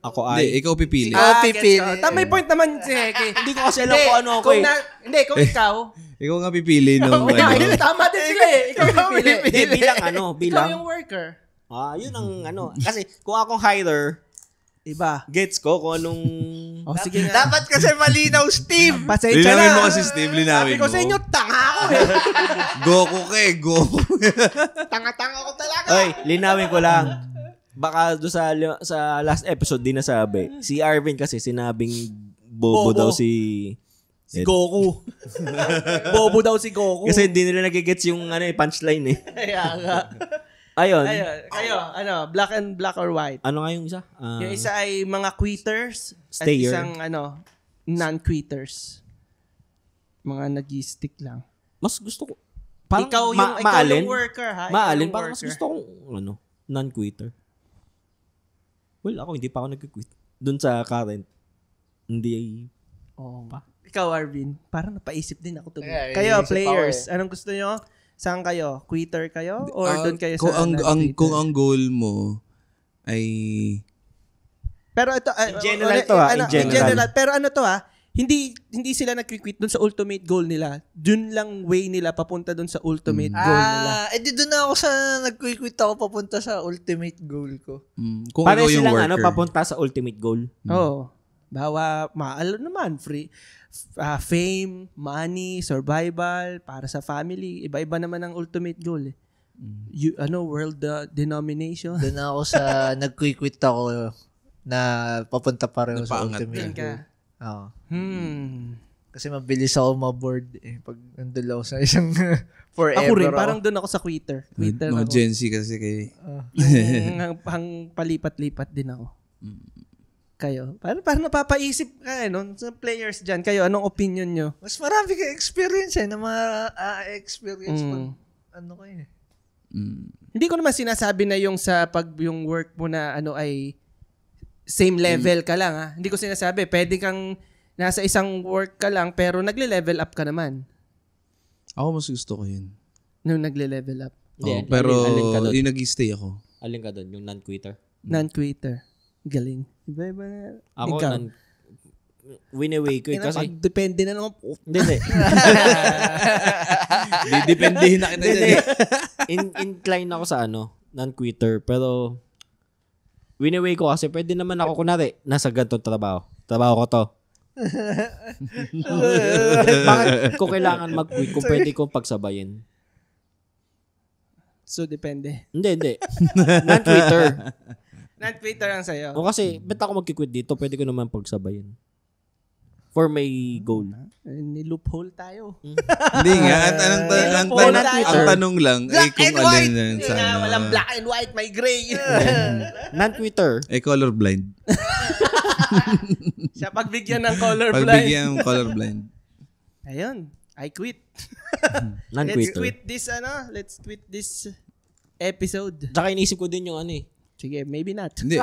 Ako Hindi, ay... ikaw pipili. Pipili. Gets ko. Tama yung point naman si Heki. Hindi ko kasi alam kung ano ako eh. Hindi, kung ikaw. Ikaw nga pipili nung Tama din sila eh. Ikaw yung pipili. Hindi, bilang Ikaw bilang... yung worker. Yun ang Kasi kung akong hirer, Iba. gets ko kung anong... O sige nga. Dapat kasi malinaw, Steve. Pasensya Linawin na. mo kasi, Steve. Linawin Sabi ko mo. sa inyo, tanga ako eh. Goku ka eh. Goku. Tanga-tanga ko talaga. Oy, linawin ko lang. Baka doon sa last episode din nasabi. Si Arvin kasi sinabing bobo Bobo. daw si Goku. Bobo daw si Goku. Kasi hindi nila nagigets yung punchline eh. Kaya nga. Ayun. Kayo, black or white? Ano nga yung isa? Yung isa ay mga quitters Stayer. at isang non-quitters. Mga nag-stick lang. Mas gusto ko. Ikaw maalin. yung worker ha. Maalin. Ikaw yung Parang mas worker. gusto kong non-quitter. Well, ako hindi pa ako nag-quit. Doon sa current. Hindi. Oo. Ikaw, Arvin, parang napaisip din ako tuloy. Kaya, Kayo, iniisip players, ako anong gusto nyo? Saan kayo? Quitter kayo? Or doon kayo kung sa non-quitter? kung ang goal mo ay Pero ito, In general to, ha? In general. Pero ano to hindi sila nag-quit doon sa ultimate goal nila. Doon lang way nila papunta doon sa ultimate goal nila. Di doon na ako sa nag-quit ako papunta sa ultimate goal ko. kung Pare ikaw yung silang worker. papunta sa ultimate goal. Oo. Bawa, maalo naman, free, fame, money, survival, para sa family. Iba-iba naman ang ultimate goal eh. World denomination. Doon ako sa nag-quit ako na papunta pareho sa Napaangat ultimate ka. goal. Oo. Kasi mabilis ako maboard eh. Pag nandun ako sa isang forever. Ako rin, parang doon ako sa quitter. Quitter Mga ako. Gen Z kasi kay Yung hang palipat-lipat din ako. Kayo. Parang napapaisip ka sa players dyan. Kayo, anong opinion nyo? mas marami ka experience na experience pag kayo eh. Hindi ko naman sinasabi na yung yung work mo na ay same level ka lang Hindi ko sinasabi. Pwede kang nasa isang work ka lang pero nagle-level up ka naman. ako mas gusto ko yun. Nung nagle-level up. Hindi, pero alin ka doon? yung nag-stay ako. Alin ka doon? Yung non-quitter? Non-quitter. Galing. Iba-iba na. Ako, Ikaw. win-away ko eh. Kasi, Depende na naman. hindi. Didependihin na kita dyan. Incline ako sa non-quitter. Pero, win-away ko kasi pwede naman ako, kunwari, nasa ganitong trabaho. Trabaho ko to. Bakit ko kailangan mag-quit kung pwede kong pagsabayin? So, depende. Hindi. Non-quitter. Non-quitter ang sa'yo. O kasi, ba't ako mag-quit dito? Pwede ko naman pagsabayin. For my goal. Ni-loophole tayo. Hindi nga. Ang tanong lang ay kung alin yan sana. Walang black and white, may gray. Non-quitter. Colorblind. Siya pagbigyan ng colorblind. Pagbigyan ng colorblind. Ayun. I quit. Let's Non-quitter. Let's quit this episode. Tsaka inisip ko din yung ano eh. Sige, maybe not. Hindi.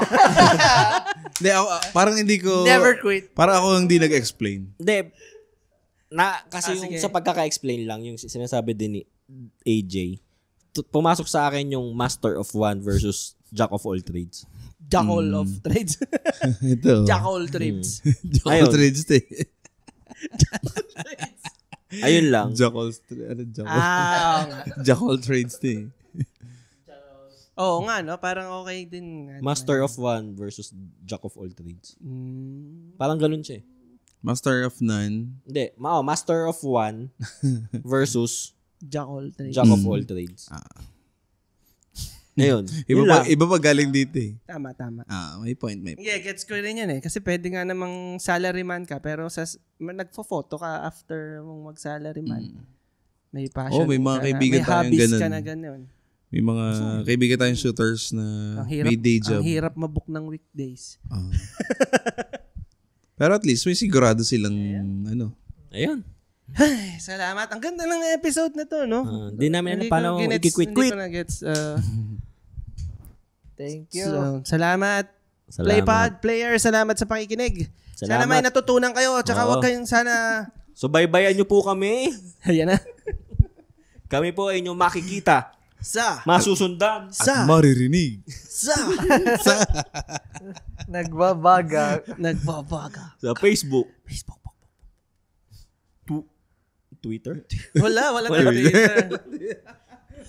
Hindi ako, parang hindi ko... Never quit. Parang ako hindi nag-explain. Hindi. Kasi yung sige. sa pagkaka-explain lang, yung sinasabi din ni AJ, pumasok sa akin yung master of one versus jack of all trades. Jack all of trades. Ito. Jack all trades. Jack Ayun. all trades eh. Ayun lang. Jack all trades eh. Oo nga, no? Parang okay din. Master of one versus jack of all trades. Parang ganun siya eh. Master of none. Hindi. Master of one versus Jack all trades. jack of all trades. Ayun. Iba pa galing dito eh. Tama. May point. Yeah, gets ko rin yan eh. Kasi pwede nga namang salaryman ka, pero nagpo-photo ka after mong mag-salaryman. May passion. May mga ka kaibigan may tayong hobbies ganun. ka na ganun. May mga kaibigan tayong shooters na may day job. Ang hirap mabook ng weekdays. Pero at least may sigurado silang Ayun. Ay, salamat. Ang ganda ng episode na to, no? Hindi namin alam paano i-quit. Hindi ko na gets. Thank you. So, salamat. Playpod player, salamat sa pakikinig. Sana Salamat. may natutunan kayo. Tsaka Oo. wag kayong sana... So, baybayan nyo po kami. Ayan na. Kami po ay inyong makikita. Masusundan. maririnig. Nagbabaga. Sa Facebook. Twitter. Wala Twitter.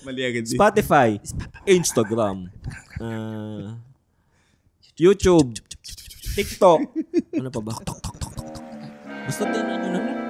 Mali agad din. Spotify. Instagram. YouTube. TikTok. Ano pa ba? Basta din ano na.